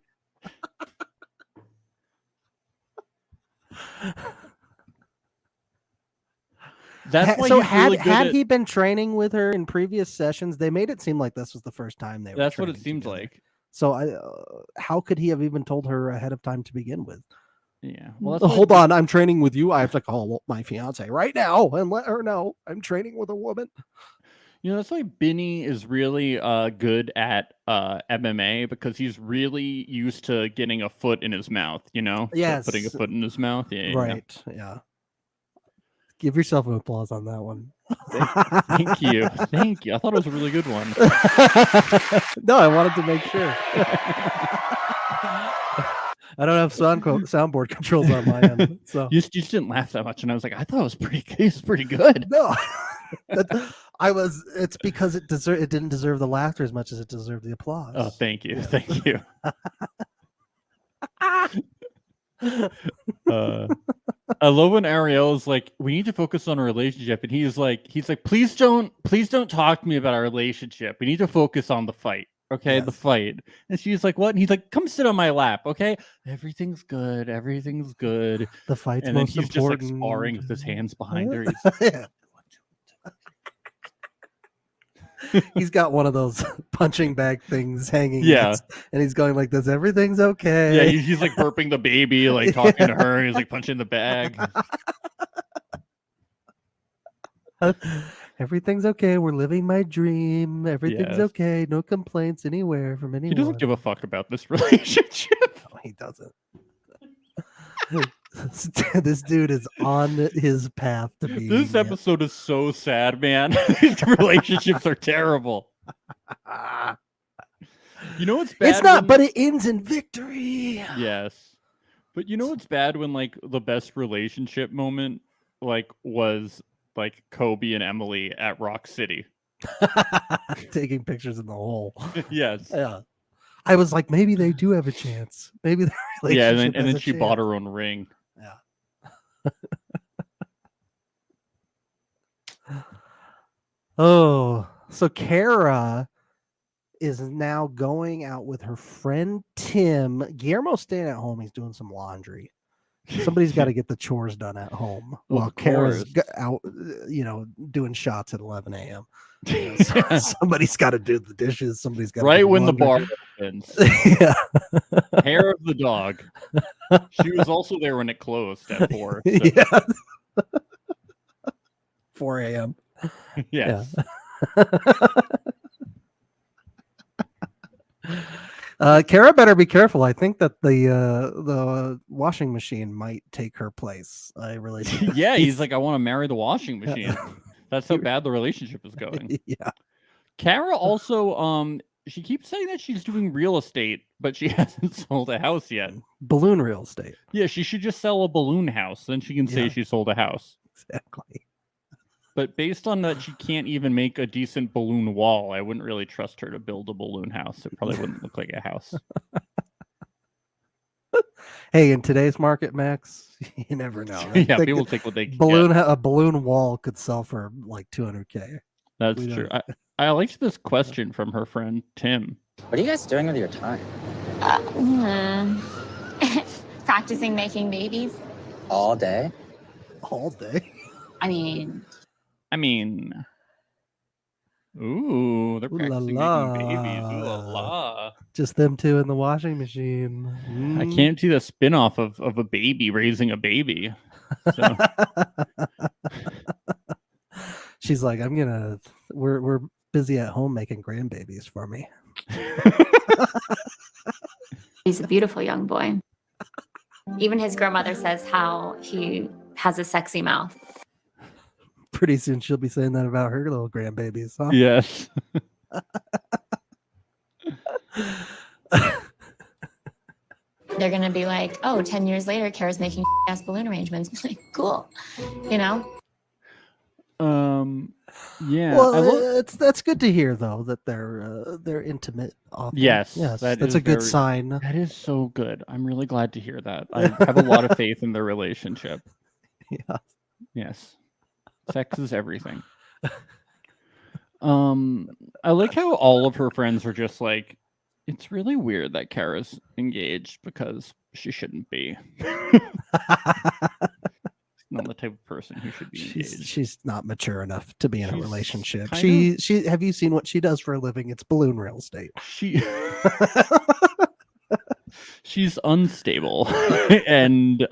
That's why So he's really good had at- he been training with her in previous sessions, they made it seem like this was the first time they were. That's what it training seems together. like. So how could he have even told her ahead of time to begin with? Yeah. Well, that's why- Hold on, I'm training with you. I have to call my fiance right now and let her know I'm training with a woman. You know, that's why Benny is really good at MMA because he's really used to getting a foot in his mouth, you know? Yes. Putting a foot in his mouth. Yeah. Right. Yeah. Give yourself an applause on that one. Thank you. Thank you. I thought it was a really good one. No, I wanted to make sure. I don't have soundboard controls on my end. So You just didn't laugh that much, and I was like, I thought it was pretty good. no. It's because it didn't deserve the laughter as much as it deserved the applause. Oh, thank you. Yeah. Thank you. I love when Ariel's like, we need to focus on our relationship, and he's like, please don't talk to me about our relationship. We need to focus on the fight. Okay, Yes. the fight. And she's like, what? And he's like, come sit on my lap. Okay, everything's good. Everything's good. The fight's And then most he's important. just like sparring with his hands behind her. Yeah. He's got one of those punching bag things hanging. Yeah. And he's going like this. Everything's okay. Yeah, he's like burping the baby, like talking to her. And he's like punching the bag. Everything's okay. We're living my dream. Everything's Yes. okay. No complaints anywhere from anyone. He doesn't give a fuck about this relationship. No, he doesn't. This dude is on his path to be. This episode is so sad, man. These relationships are terrible. You know what's bad? It's not, when- but it ends in victory. Yes. But you know what's bad when like the best relationship moment like was like Kobe and Emily at Rock City. Taking pictures in the hole. Yes. Yeah. I was like, maybe they do have a chance. Maybe the relationship. Yeah, and then has a she bought chance. her own ring. Yeah. Oh, so Kara is now going out with her friend Tim. Guillermo's staying at home. He's doing some laundry. Somebody's got to get the chores done at home while Kara's course. out, doing shots at 11 a.m. Somebody's got to do the dishes. Somebody's got to Right do when the laundry. bar opens. Yeah. Hair of the dog. She was also there when it closed at 4. So. Yeah. 4 a.m. Yes. Kara better be careful. I think that the washing machine might take her place. I really do. Yeah, he's like, I want to marry the washing machine. That's how bad the relationship is going. Yeah. Kara also, she keeps saying that she's doing real estate, but she hasn't sold a house yet. Balloon real estate. Yeah, she should just sell a balloon house. Then she can say she sold a house. Exactly. But based on that, she can't even make a decent balloon wall. I wouldn't really trust her to build a balloon house. It probably wouldn't look like a house. Hey, in today's market, Max, you never know. Yeah, people take what they can a balloon wall could sell for like $200K. That's true. I liked this question from her friend Tim. What are you guys doing with your time? Practicing making babies. All day? All day? I mean, ooh, they're practicing making babies. Ooh la la. Just them two in the washing machine. I can't see the spin-off of a baby raising a baby. So. She's like, we're busy at home making grandbabies for me. he's a beautiful young boy. Even his grandmother says how he has a sexy mouth. Pretty soon she'll be saying that about her little grandbabies, huh? Yes. They're going to be like, oh, 10 years later, Kara's making ass balloon arrangements. Like, cool. Yeah. Well, that's good to hear, though, that they're intimate. Often. Yes, that's a good sign. That is so good. I'm really glad to hear that. I have a lot of faith in their relationship. Yeah. Yes. Sex is everything. I like how all of her friends are just like, it's really weird that Kara's engaged because she shouldn't be. Not the type of person who should be engaged. She's not mature enough to be in a relationship. She have you seen what she does for a living? It's balloon real estate. She's unstable. And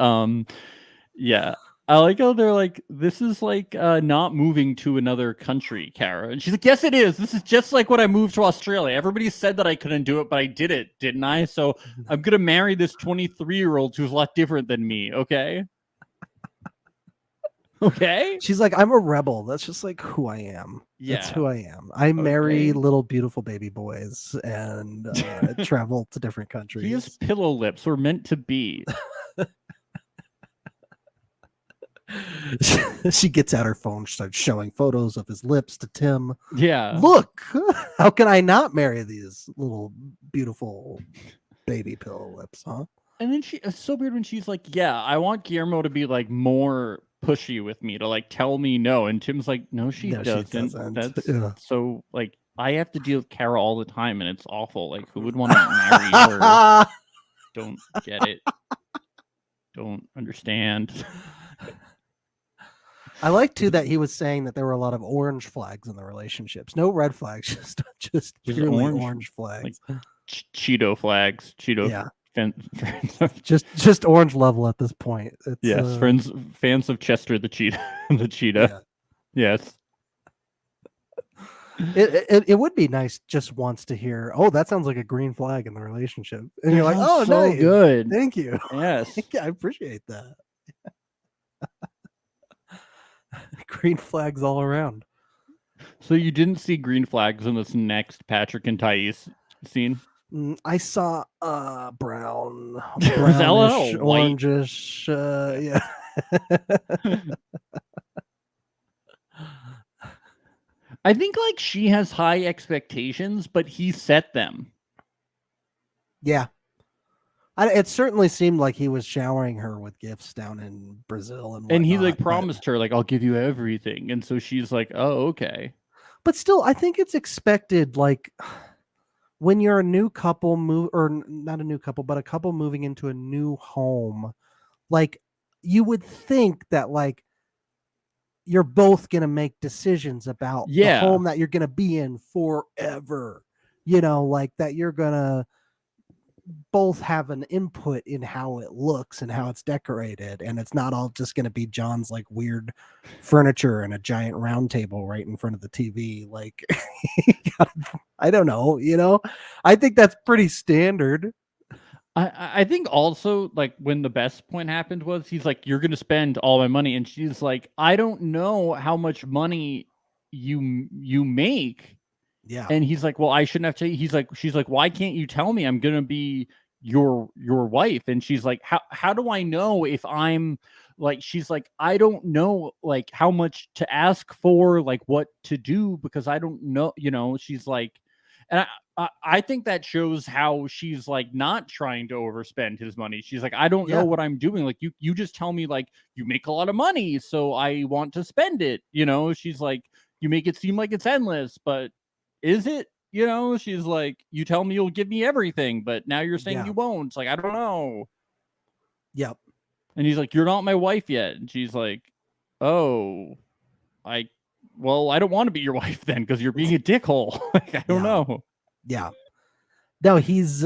yeah. I like how they're like, this is like not moving to another country, Kara. And she's like, yes, it is. This is just like when I moved to Australia. Everybody said that I couldn't do it, but I did it, didn't I? So I'm going to marry this 23-year-old who's a lot different than me, okay? Okay? She's like, I'm a rebel. That's just like who I am. Yeah. That's who I am. I marry little beautiful baby boys and travel to different countries. He has pillow lips. We're meant to be. She gets out her phone, starts showing photos of his lips to Tim. Yeah. Look, how can I not marry these little beautiful baby pillow lips, huh? And then it's so weird when she's like, yeah, I want Guillermo to be like more pushy with me, to like tell me no. And Tim's like, no, she doesn't. That's so like, I have to deal with Kara all the time and it's awful. Like, who would want to marry her? Don't get it. Don't understand. I like too that he was saying that there were a lot of orange flags in the relationships. No red flags, just purely orange flags. Like Cheeto flags. Cheeto. Yeah. just orange level at this point. It's, yes, fans of Chester the cheetah. The cheetah. Yeah. Yes. It would be nice just once to hear, oh, that sounds like a green flag in the relationship. And you're like, oh, so nice. Good. Thank you. Yes. I appreciate that. Green flags all around. So you didn't see green flags in this next Patrick and Thais scene? I saw brownish, orangish, yeah. I think like she has high expectations, but he set them. Yeah. It certainly seemed like he was showering her with gifts down in Brazil and he like promised her like, I'll give you everything. And so she's like, oh, okay. But still, I think it's expected, like when you're a new couple not a new couple, but a couple moving into a new home, like you would think that like you're both gonna make decisions about the Yeah. home that you're gonna be in forever. You know, like that you're gonna both have an input in how it looks and how it's decorated, and it's not all just gonna be John's like weird furniture and a giant round table right in front of the TV. Like I don't know, you know. I think that's pretty standard. I think also like when the best point happened was he's like, "You're gonna spend all my money," and she's like, "I don't know how much money you make." Yeah. And he's like, "Well, I shouldn't have to." She's like, "Why can't you tell me I'm gonna be your wife?" And she's like, "How do I know if I'm like?" She's like, "I don't know like how much to ask for, like what to do because I don't know." You know, she's like, and I think that shows how she's like not trying to overspend his money. She's like, "I don't know Yeah. what I'm doing. Like you just tell me like you make a lot of money, so I want to spend it." You know, she's like, "You make it seem like it's endless, but." Is it? You know, she's like, you tell me you'll give me everything, but now you're saying Yeah. you won't. It's like, I don't know. Yep. And he's like, you're not my wife yet. And she's like, oh, I don't want to be your wife then because you're being a dickhole. Like, I don't know. Yeah. No, he's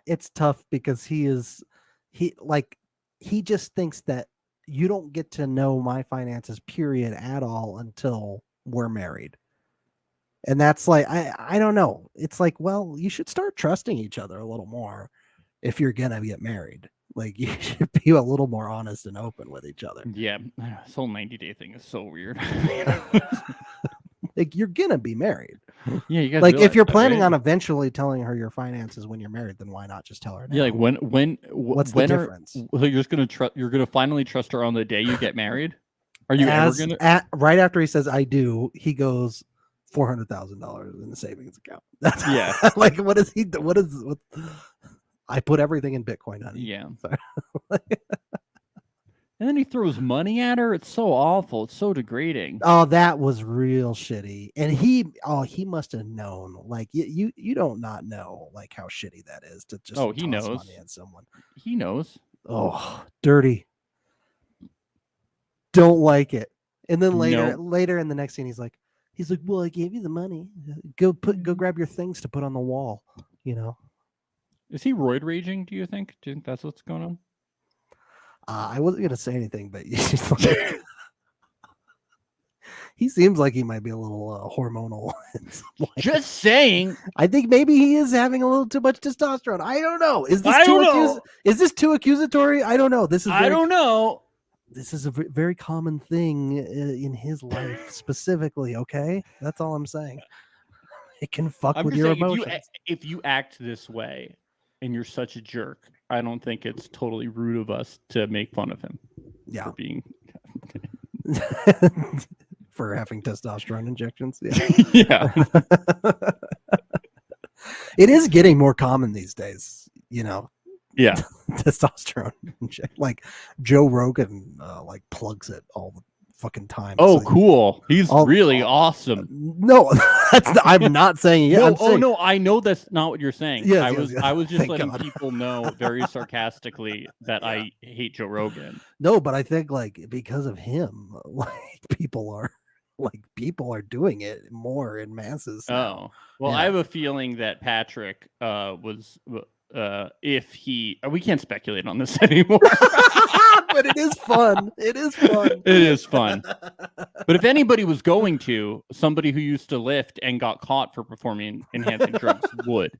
it's tough because he just thinks that you don't get to know my finances period at all until we're married. And that's like I don't know. It's like, well, you should start trusting each other a little more if you're gonna get married. Like you should be a little more honest and open with each other. Yeah. This whole 90-day thing is so weird. Like you're gonna be married. Yeah, you guys like if realize you're that, planning right? on eventually telling her your finances when you're married, then why not just tell her now? Yeah, like What's the when difference? so you're just you're gonna finally trust her on the day you get married? Are you ever gonna right after he says I do, he goes $400,000 in the savings account. That's Yeah. like what is he? What is? What, I put everything in Bitcoin, honey. Yeah. Sorry. And then he throws money at her. It's so awful. It's so degrading. Oh, that was real shitty. And he must have known. Like you don't not know like how shitty that is to just He toss knows. money at someone. He knows. Oh, dirty. Don't like it. And then later in the next scene, he's like, well, I gave you the money. Go grab your things to put on the wall. You know. Is he roid raging? Do you think that's what's going on? I wasn't gonna say anything, but he seems like he might be a little hormonal. Just saying. I think maybe he is having a little too much testosterone. I don't know. Is this too accusatory? I don't know. I don't know. This is a very common thing in his life specifically. Okay, that's all I'm saying. It can fuck with your emotions. If you act this way and you're such a jerk, I don't think it's totally rude of us to make fun of him. Yeah. For being for having testosterone injections. Yeah. Yeah. It is getting more common these days, you know. Yeah. Testosterone injection. Like Joe Rogan like plugs it all the fucking time. Oh, like, cool. He's really awesome. No, I'm not saying no, no, I know that's not what you're saying. Yes, I was just Thank letting God. people know very sarcastically that I hate Joe Rogan. No, but I think like because of him, like people are doing it more in masses now. Oh, well, I have a feeling that Patrick was if he we can't speculate on this anymore. But it is fun. It is fun. It is fun. But if anybody was going to, somebody who used to lift and got caught for performing enhancing drugs would.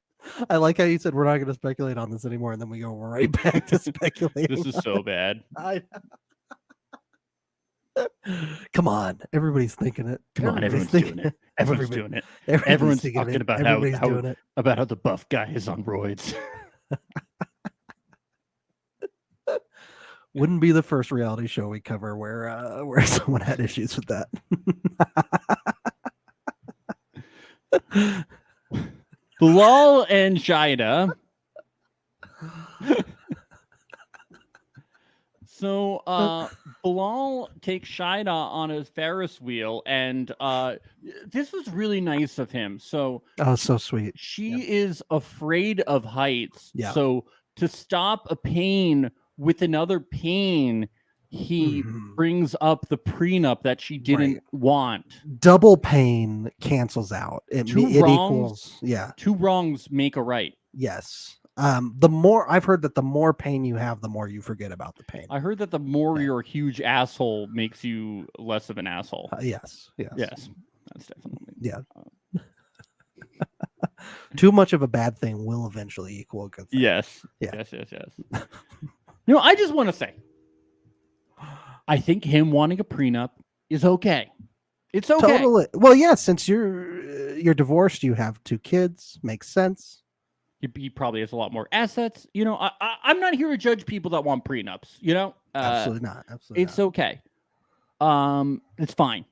I like how you said we're not going to speculate on this anymore, and then we go right back to speculating. This is so bad. Come on, everybody's thinking it. Come on, everyone's doing it. Everyone's doing it. Everyone's talking about how the buff guy is on roids. Wouldn't be the first reality show we cover where someone had issues with that. Bilal and Shida. So Bilal takes Shida on his Ferris wheel, and this was really nice of him. So so sweet. She is afraid of heights. Yeah. So to stop a pain with another pain, he brings up the prenup that she didn't want. Double pain cancels out. It equals, two wrongs make a right. Yes. The more I've heard that the more pain you have, the more you forget about the pain. I heard that the more you're a huge asshole makes you less of an asshole. Yes. That's definitely Too much of a bad thing will eventually equal a good thing. Yes. I just want to say, I think him wanting a prenup is okay. It's okay. Totally. Well, yeah, since you're divorced, you have 2 kids. Makes sense. He probably has a lot more assets. I'm not here to judge people that want prenups. Absolutely not. Absolutely, it's okay. It's fine.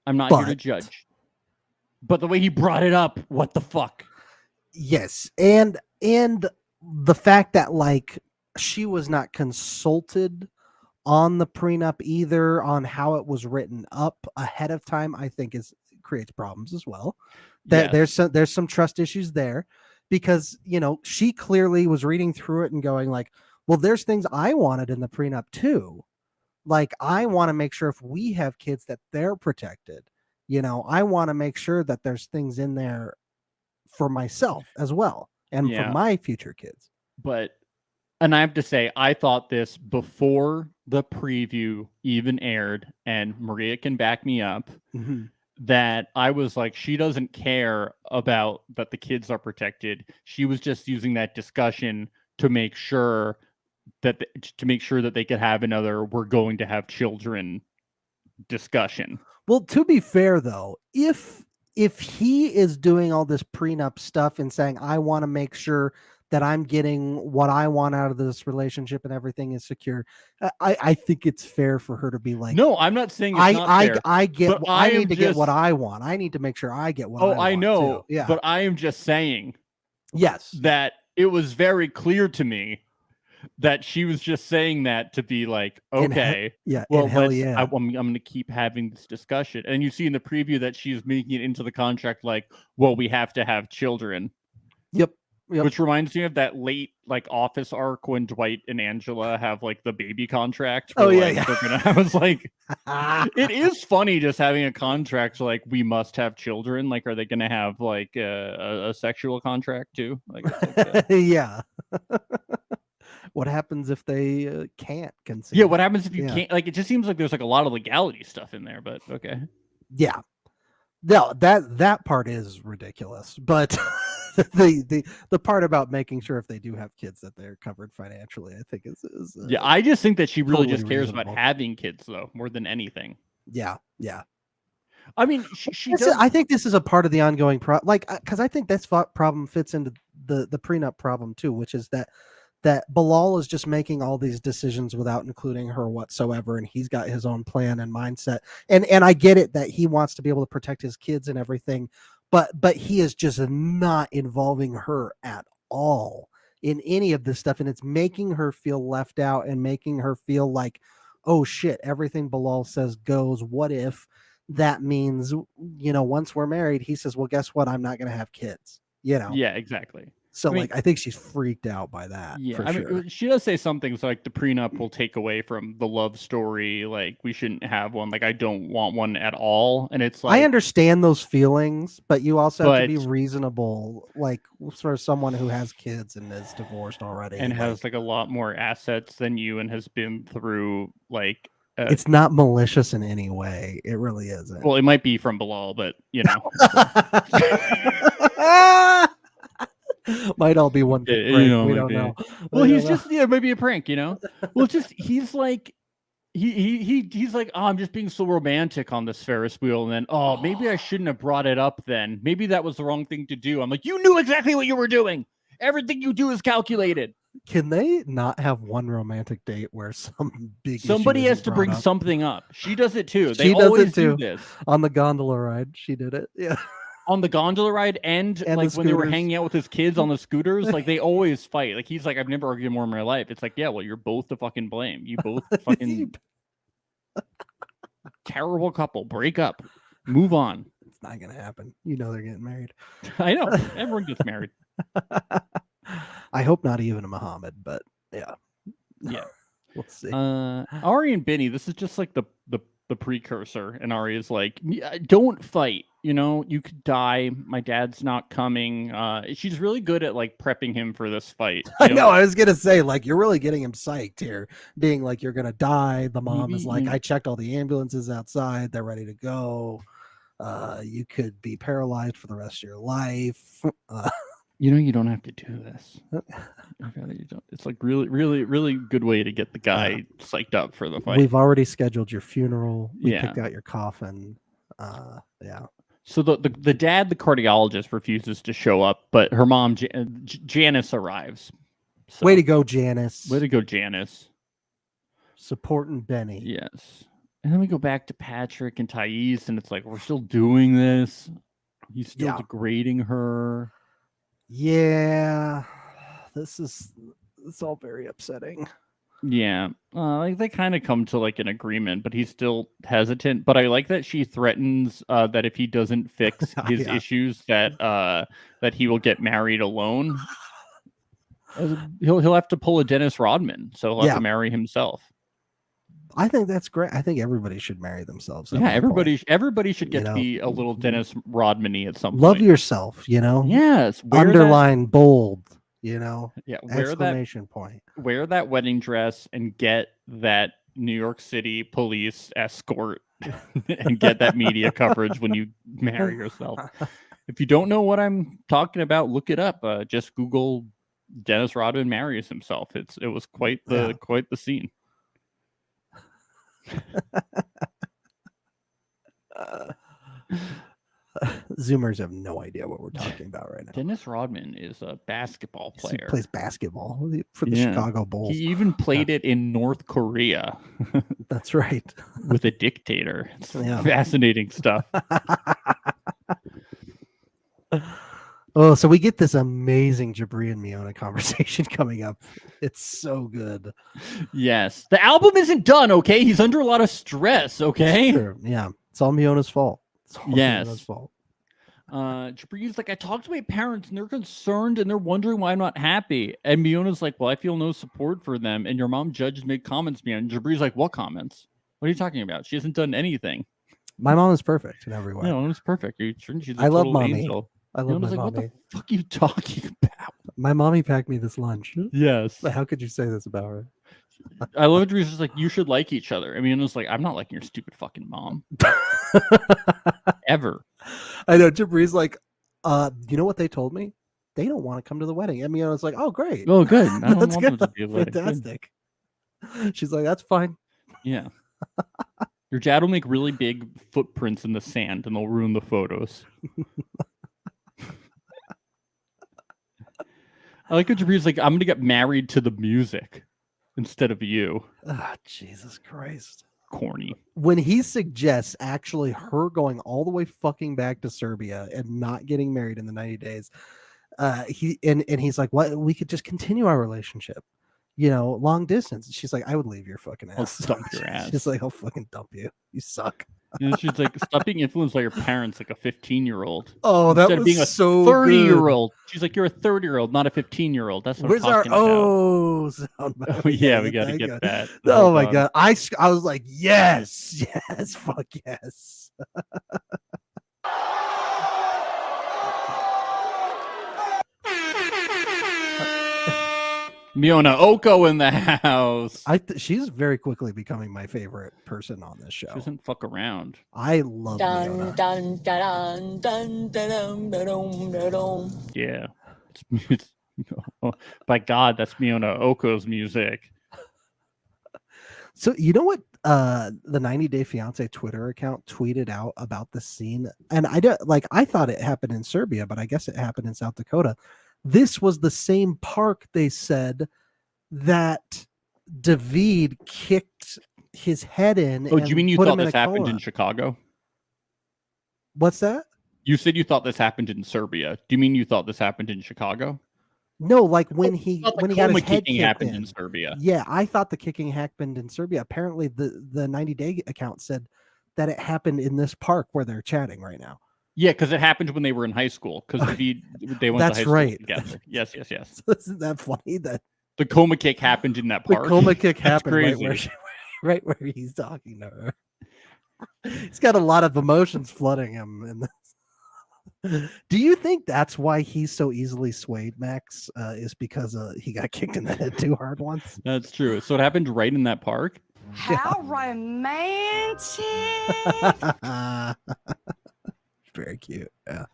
I'm not here to judge. But the way he brought it up, what the fuck? Yes, and the fact that like she was not consulted on the prenup either, on how it was written up ahead of time, I think creates problems as well. That there's some trust issues there, because she clearly was reading through it and going like, well, there's things I wanted in the prenup too. Like, I want to make sure if we have kids that they're protected. I want to make sure that there's things in there for myself as well and for my future kids. And I have to say, I thought this before the preview even aired, and Maria can back me up, that I was like, she doesn't care about that the kids are protected. She was just using that discussion to make sure that they could have another "we're going to have children" discussion. Well, to be fair though, if he is doing all this prenup stuff and saying, I want to make sure that I'm getting what I want out of this relationship and everything is secure, I think it's fair for her to be like, no, I'm not saying it's not fair. I need to get what I want. I need to make sure I get what I want. I know. Too. Yeah. But I am just saying that it was very clear to me that she was just saying that to be like, okay, well, I'm going to keep having this discussion. And you see in the preview that she's making it into the contract like, well, we have to have children. Yep. Which reminds me of that late like Office arc when Dwight and Angela have like the baby contract. Oh yeah, I was like, it is funny just having a contract like we must have children. Like, are they going to have like a sexual contract too? Like yeah. What happens if they can't conceive? Yeah, what happens if you can't? Like, it just seems like there's like a lot of legality stuff in there, but okay. Yeah. No, that part is ridiculous. But the part about making sure if they do have kids that they're covered financially, I think is I just think that she really totally just cares reasonable. about having kids though, more than anything. Yeah. I mean, she does. I think this is a part of the ongoing because I think this problem fits into the prenup problem too, which is that Bilal is just making all these decisions without including her whatsoever, and he's got his own plan and mindset. And I get it that he wants to be able to protect his kids and everything, but he is just not involving her at all in any of this stuff, and it's making her feel left out and making her feel like, oh shit, everything Bilal says goes. What if that means, once we're married, he says, well, guess what? I'm not going to have kids, Yeah, exactly. So I think she's freaked out by that. Yeah, for sure. mean, she does say something so like the prenup will take away from the love story. Like, we shouldn't have one. Like, I don't want one at all. And it's like, I understand those feelings, but you also have to be reasonable. Like, for someone who has kids and is divorced already and has like a lot more assets than you and has been through like. It's not malicious in any way. It really isn't. Well, it might be from Bilal, but might all be one big prank. We don't know. Well, he's just maybe a prank, Well, just he's like he's like, oh, I'm just being so romantic on this Ferris wheel, and then maybe I shouldn't have brought it up then. Maybe that was the wrong thing to do. I'm like, you knew exactly what you were doing. Everything you do is calculated. Can they not have one romantic date where somebody has to bring something up? She does it too. She does it too. Do this. On the gondola ride, she did it. Yeah. On the gondola ride and like when they were hanging out with his kids on the scooters, like they always fight. Like he's like, I've never argued more in my life. It's like, yeah, well, you're both to fucking blame. You both fucking terrible couple. Break up. Move on. It's not gonna happen. They're getting married. I know. Everyone gets married. I hope not even a Muhammad, but yeah. Yeah. We'll see. Ari and Benny, this is just like the precursor, and Ari is like, don't fight, you could die, my dad's not coming. She's really good at like prepping him for this fight. I know, I was gonna say, like, you're really getting him psyched here, being like, you're gonna die. The mom is like, I checked all the ambulances outside, they're ready to go. You could be paralyzed for the rest of your life. You don't have to do this. It's like really, really, really good way to get the guy psyched up for the fight. We've already scheduled your funeral. We Yeah. picked out your coffin. Yeah. So the dad, the cardiologist, refuses to show up, but her mom, Janice, arrives. So, Way to go, Janice. Way to go, Janice. Supporting Benny. Yes. And then we go back to Patrick and Thais, and it's like, we're still doing this. He's still degrading her. Yeah. It's all very upsetting. Yeah. Like they kind of come to like an agreement, but he's still hesitant. But I like that she threatens that if he doesn't fix his issues, that he will get married alone. He'll have to pull a Dennis Rodman, so he'll have to marry himself. I think that's great. I think everybody should marry themselves. Yeah, everybody should get to be a little Dennis Rodman-y at some point. Love yourself, Yes. Underline bold, Yeah. Exclamation point. Wear that wedding dress and get that New York City police escort and get that media coverage when you marry yourself. If you don't know what I'm talking about, look it up. Just Google Dennis Rodman marries himself. It was quite the scene. Zoomers have no idea what we're talking about right now. Dennis Rodman is a basketball player. He plays basketball for the Chicago Bulls. He even played it in North Korea. That's right. With a dictator. It's fascinating stuff. Oh, so we get this amazing Jabri and Miona conversation coming up. It's so good. Yes. The album isn't done, okay? He's under a lot of stress, okay? Sure. Yeah. It's all Miona's fault. It's all Miona's fault. Jabri's like, I talked to my parents and they're concerned and they're wondering why I'm not happy. And Miona's like, well, I feel no support for them. And your mom judged made comments, Miona. And Jabri's like, what comments? What are you talking about? She hasn't done anything. My mom is perfect in every way. Yeah, my mom's perfect. Are you sure? She's a I love total mommy. angel. I love my like, mommy. What the fuck are you talking about? My mommy packed me this lunch. Yes. How could you say this about her? I love it. She's just like, you should like each other. I mean, it's like, I'm not liking your stupid fucking mom. Ever. I know. Jabri's like, you know what they told me? They don't want to come to the wedding. And Miona's like, oh, great. Oh, good. That's good. Fantastic. Good. She's like, that's fine. Yeah. Your dad will make really big footprints in the sand and they'll ruin the photos. I like what Jabri's like, I'm going to get married to the music instead of you. Oh, Jesus Christ. Corny. When he suggests actually her going all the way fucking back to Serbia and not getting married in the 90 days, he's like, what? We could just continue our relationship, long distance. She's like, I would leave your fucking ass. I'll dump your ass. She's like, I'll fucking dump you. You suck. And she's like, stop being influenced by your parents like a 15-year-old. Oh, that was being a so 30-year-old. She's like, you're a 30-year-old, not a 15-year-old. That's what I'm talking about. Sound Oh, yeah, we got to get that. Oh, my God. I was like, yes, fuck yes. Miona Oko in the house. She's very quickly becoming my favorite person on this show. She doesn't fuck around. I love Miona. Dun, dun, dun, dun, dun, dun, dun, dun. Yeah. By God, that's Miona Oko's music. So you know what the 90 Day Fiancé Twitter account tweeted out about the scene? And I thought it happened in Serbia, but I guess it happened in South Dakota. This was the same park, they said, that David kicked his head in. Oh, do you mean you thought this happened in Chicago? What's that? You said you thought this happened in Serbia. Do you mean you thought this happened in Chicago? No, like when he got his head kicked happened in Serbia. Yeah, I thought the kicking happened in Serbia. Apparently, the 90 Day account said that it happened in this park where they're chatting right now. Yeah, because it happened when they were in high school. Because they went to That's high school right. together. Yes. Isn't that funny that The coma kick happened in that the park. coma kick That's happened right where crazy. right where he's talking to her? He's got a lot of emotions flooding him in this. Do you think that's why he's so easily swayed, Max? Is because he got kicked in the head too hard once? That's true. So it happened right in that park. How romantic! Very cute. Yeah.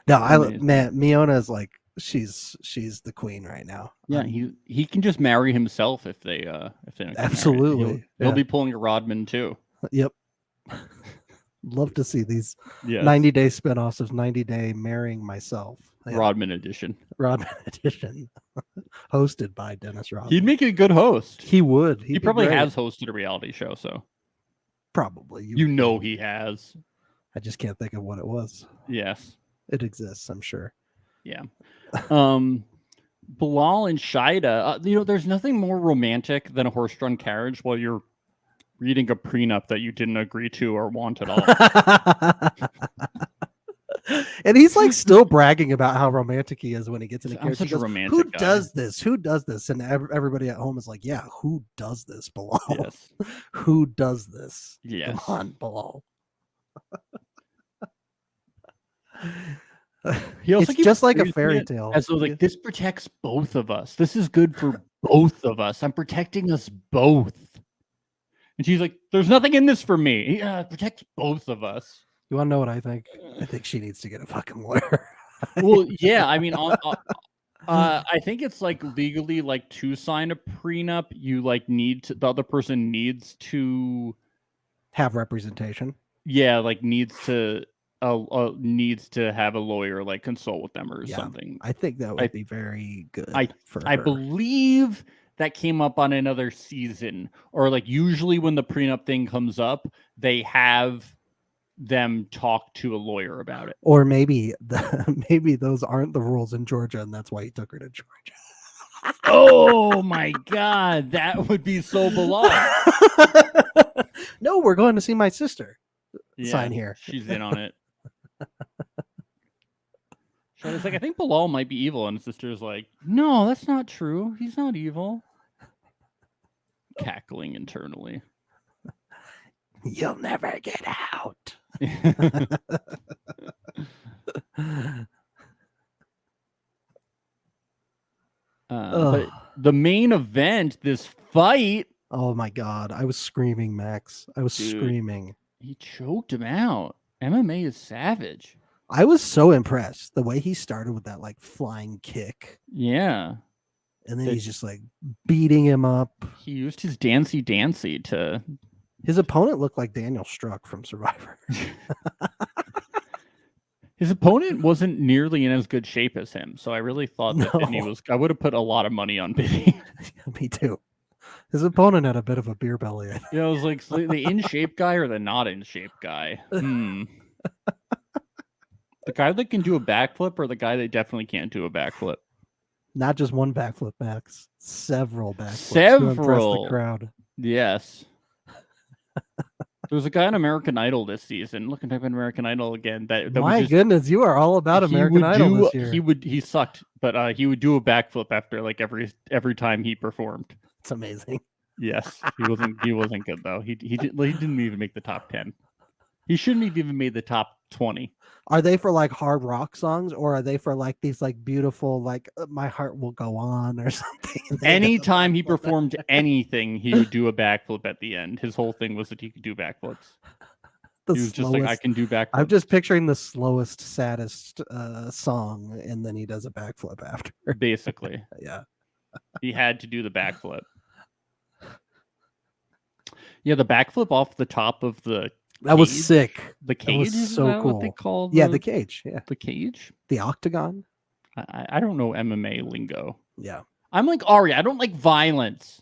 No, Miona is like she's the queen right now. Yeah, he can just marry himself if they don't get married. Absolutely. He'll be pulling a Rodman too. Yep. Love to see these Yes. 90-day spinoffs of 90-day marrying myself. Yeah. Rodman edition. Rodman edition. Hosted by Dennis Rodman. He'd make a good host. He would. He probably has hosted a reality show, so probably. You know he has. I just can't think of what it was. Yes. It exists, I'm sure. Yeah. Bilal and Shida, there's nothing more romantic than a horse-drawn carriage while you're reading a prenup that you didn't agree to or want at all. And he's like still bragging about how romantic he is when he gets in a carriage. Such a romantic Who guy. does this? Who does this? And everybody at home is like, yeah, who does this, Bilal? Yes. Who does this? Yes. Come on, Bilal. He also It's just like a fairy it tale. As though like this protects both of us. This is good for both of us. I'm protecting us both. And she's like, "There's nothing in this for me. Yeah, it protects both of us." You want to know what I think? I think she needs to get a fucking lawyer. Well, yeah. I mean, I think it's like legally like to sign a prenup. You like the other person needs to have representation. Yeah, like needs to have a lawyer like consult with them or something. I think that would be very good for her. I believe that came up on another season, or like usually when the prenup thing comes up, they have them talk to a lawyer about it. Or maybe maybe those aren't the rules in Georgia, and that's why he took her to Georgia. Oh my God, that would be so Bilal. No, we're going to see my sister. Yeah, Sign here. She's in on it. Shaida's like, I think Bilal might be evil, and his sister's like, no, that's not true. He's not evil. Cackling internally. You'll never get out. But the main event, this fight. Oh my God. I was screaming, Max. I was screaming. He choked him out. MMA is savage. I was so impressed the way he started with that like flying kick. Yeah. And then he's just like beating him up. He used his dancy to. His opponent looked like Daniel Struck from Survivor. His opponent wasn't nearly in as good shape as him, so I really thought that Bidney was. I would have put a lot of money on Bidney. Me too. His opponent had a bit of a beer belly. Yeah, I was like the in shape guy or the not in shape guy. The guy that can do a backflip or the guy that definitely can't do a backflip. Not just one backflip, Max. Several backflips. Several. To impress the crowd. Yes. There was a guy on American Idol this season. Looking type in American Idol again. My goodness, you are all about American Idol this year. He sucked, but he would do a backflip after like every time he performed. It's amazing. Yes, he wasn't good though. He didn't even make the top 10. He shouldn't have even made the top 20. Are they for like hard rock songs, or are they for like these like beautiful like My Heart Will Go On or something? Anytime he performed anything, he would do a backflip at the end. His whole thing was that he could do backflips. He was just like, I can do backflips. I'm just picturing the slowest, saddest song, and then he does a backflip after. Basically. Yeah. He had to do the backflip. Yeah, the backflip off the top of the That was sick. The cage was so is cool. What they call the cage. Yeah, the cage. The octagon. I don't know MMA lingo. Yeah, I'm like Ari. I don't like violence.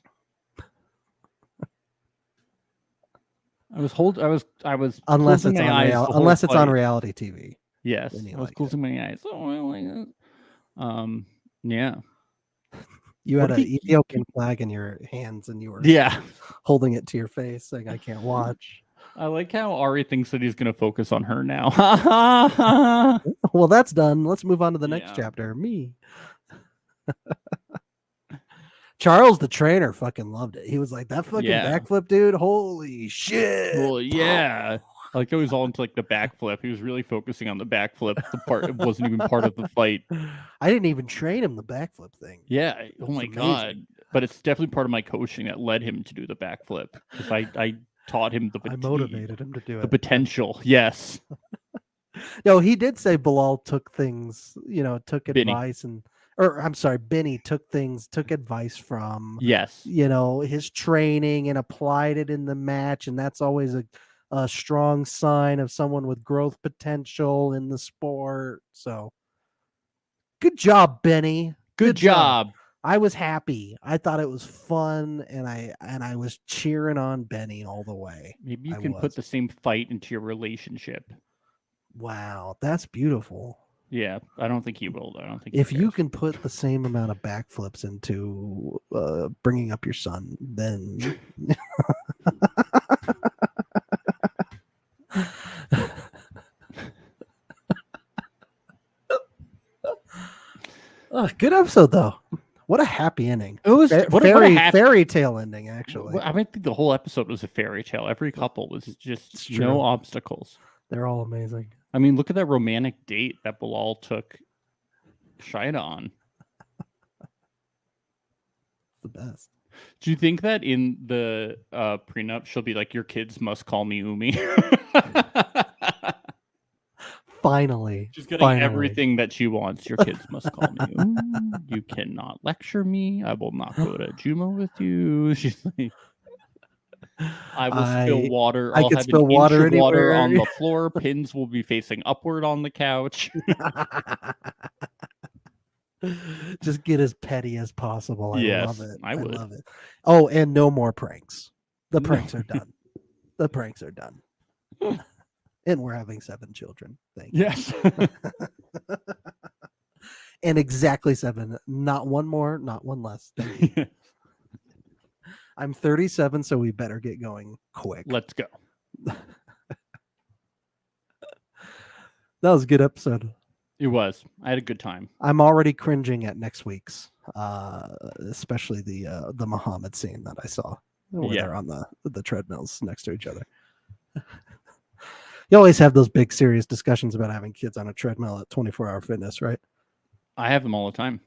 I was unless it's on reality TV. Yes, I was closing my eyes. Oh, I like it. Yeah. You had an Ethiopian flag in your hands, and you were holding it to your face, saying, "I can't watch." I like how Ari thinks that he's going to focus on her now. Well, that's done. Let's move on to the next Yeah. chapter. Me. Charles, the trainer, fucking loved it. He was like, that fucking Yeah. backflip, dude. Holy shit. Well, yeah. I like how he was all into like the backflip. He was really focusing on the backflip. The part it wasn't even part of the fight. I didn't even train him the backflip thing. Yeah. Oh my amazing. god. But it's definitely part of my coaching that led him to do the backflip because I taught him I motivated him to do the it. potential. Yes. No, he did say Bilal took things, took Benny. advice Benny took advice from, Yes. his training and applied it in the match. And that's always a strong sign of someone with growth potential in the sport. So good job, Benny. Good job. I was happy. I thought it was fun, and I was cheering on Benny all the way. Maybe you can put the same fight into your relationship. Wow, that's beautiful. Yeah, I don't think he will, though. I don't think if you can put the same amount of backflips into bringing up your son, then good episode though. What a happy ending. It was fairy tale ending, actually. Well, I think the whole episode was a fairy tale. Every couple was just no obstacles. They're all amazing. I mean, look at that romantic date that Bilal took Shida on. The best. Do you think that in the prenup she'll be like, your kids must call me Umi? Finally. She's getting everything that she wants. Your kids must call me Umi. You cannot lecture me. I will not go to Juma with you. She's like, I will spill water. I I'll could have spill an inch water of water anywhere. on the floor. Pins will be facing upward on the couch. Just get as petty as possible. I love it. I would. love it. Oh, and no more pranks. The pranks are done. The pranks are done. And we're having 7 children. Thank you. Yes. And exactly 7. Not one more, not one less. Thank you. I'm 37, so we better get going quick. Let's go. That was a good episode. It was. I had a good time. I'm already cringing at next week's, especially the Muhammad scene that I saw where they're on the treadmills next to each other. You always have those big serious discussions about having kids on a treadmill at 24-hour fitness, right? I have them all the time.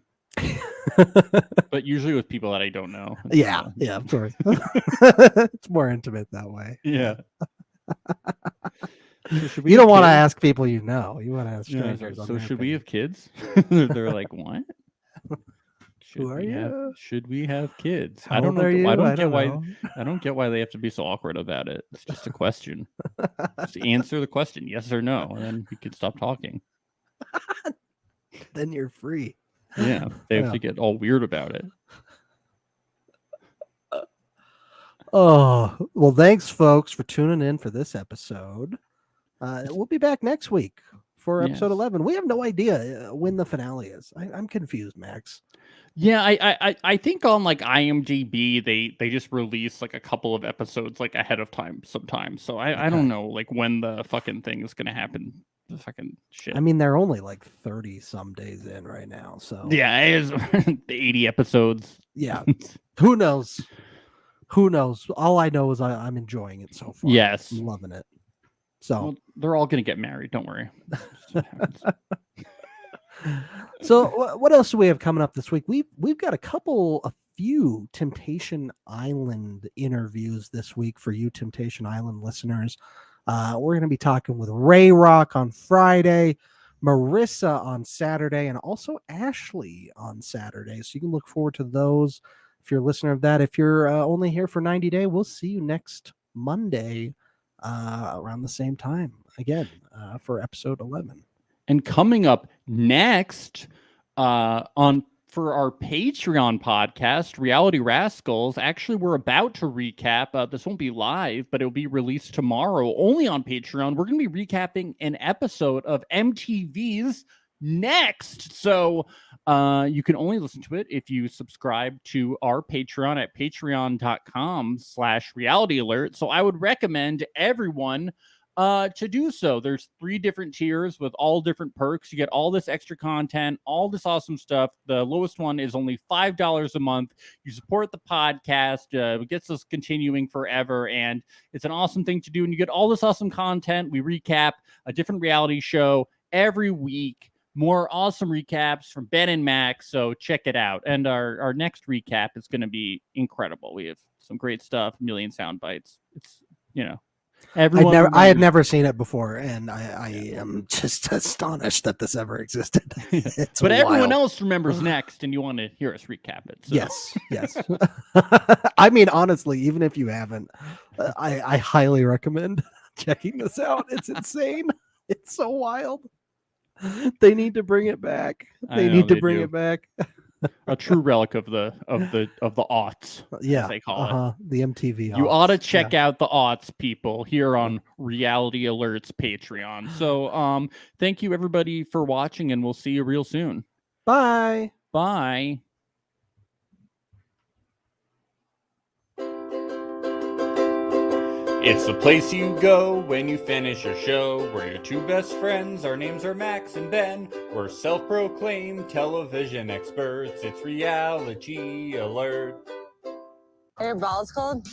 But usually with people that I don't know. Yeah, of course. It's more intimate that way. Yeah. So you don't want to ask people you know. You want to ask strangers. So should we have kids? They're like, what? Who are you? Should we have kids? How I don't old know. are you? I don't I get don't why. know. I don't get why they have to be so awkward about it. It's just a question. Just answer the question, yes or no, and then we can stop talking. Then you're free. Yeah, they have to get all weird about it. Oh, well, thanks, folks, for tuning in for this episode. We'll be back next week for episode 11. We have no idea when the finale is. I'm confused, Max. Yeah, I think on like IMDb they just release like a couple of episodes like ahead of time sometimes. So I don't know like when the fucking thing is gonna happen. The fucking shit. I mean, they're only like 30 some days in right now. So yeah, it is 80 episodes. Yeah. Who knows? All I know is I'm enjoying it so far. Yes. I'm loving it. So well, they're all gonna get married. Don't worry. So what else do we have coming up this week? We've got a few Temptation Island interviews this week for you Temptation Island listeners. We're going to be talking with Ray Rock on Friday, Marissa on Saturday, and also Ashley on Saturday. So you can look forward to those if you're a listener of that. If you're only here for 90 Day, we'll see you next Monday around the same time again for episode 11. And coming up next for our Patreon podcast, Reality Rascals, actually, we're about to recap. This won't be live, but it'll be released tomorrow only on Patreon. We're going to be recapping an episode of MTV's next. So you can only listen to it if you subscribe to our Patreon at patreon.com/reality alert. So I would recommend everyone to do so. There's 3 different tiers with all different perks. You get all this extra content, all this awesome stuff. The lowest one is only $5 a month. You support the podcast. It gets us continuing forever, and it's an awesome thing to do. And you get all this awesome content. We recap a different reality show every week. More awesome recaps from Ben and Max. So check it out. And our next recap is going to be incredible. We have some great stuff, a million sound bites. It's, everyone. I had never seen it before, and I am just astonished that this ever existed. It's but everyone wild. else remembers next, and you want to hear us recap it. So. Yes. I mean, honestly, even if you haven't, I highly recommend checking this out. It's insane. It's so wild. They need to bring it back. They need to bring it back. A true relic of the aughts, as they call it. The MTV. You ought to check out the aughts, people, here on Reality Alert's Patreon. So, thank you everybody for watching, and we'll see you real soon. Bye. Bye. It's the place you go when you finish your show. We're your 2 best friends. Our names are Max and Ben. We're self-proclaimed television experts. It's Reality Alert. Are your balls cold?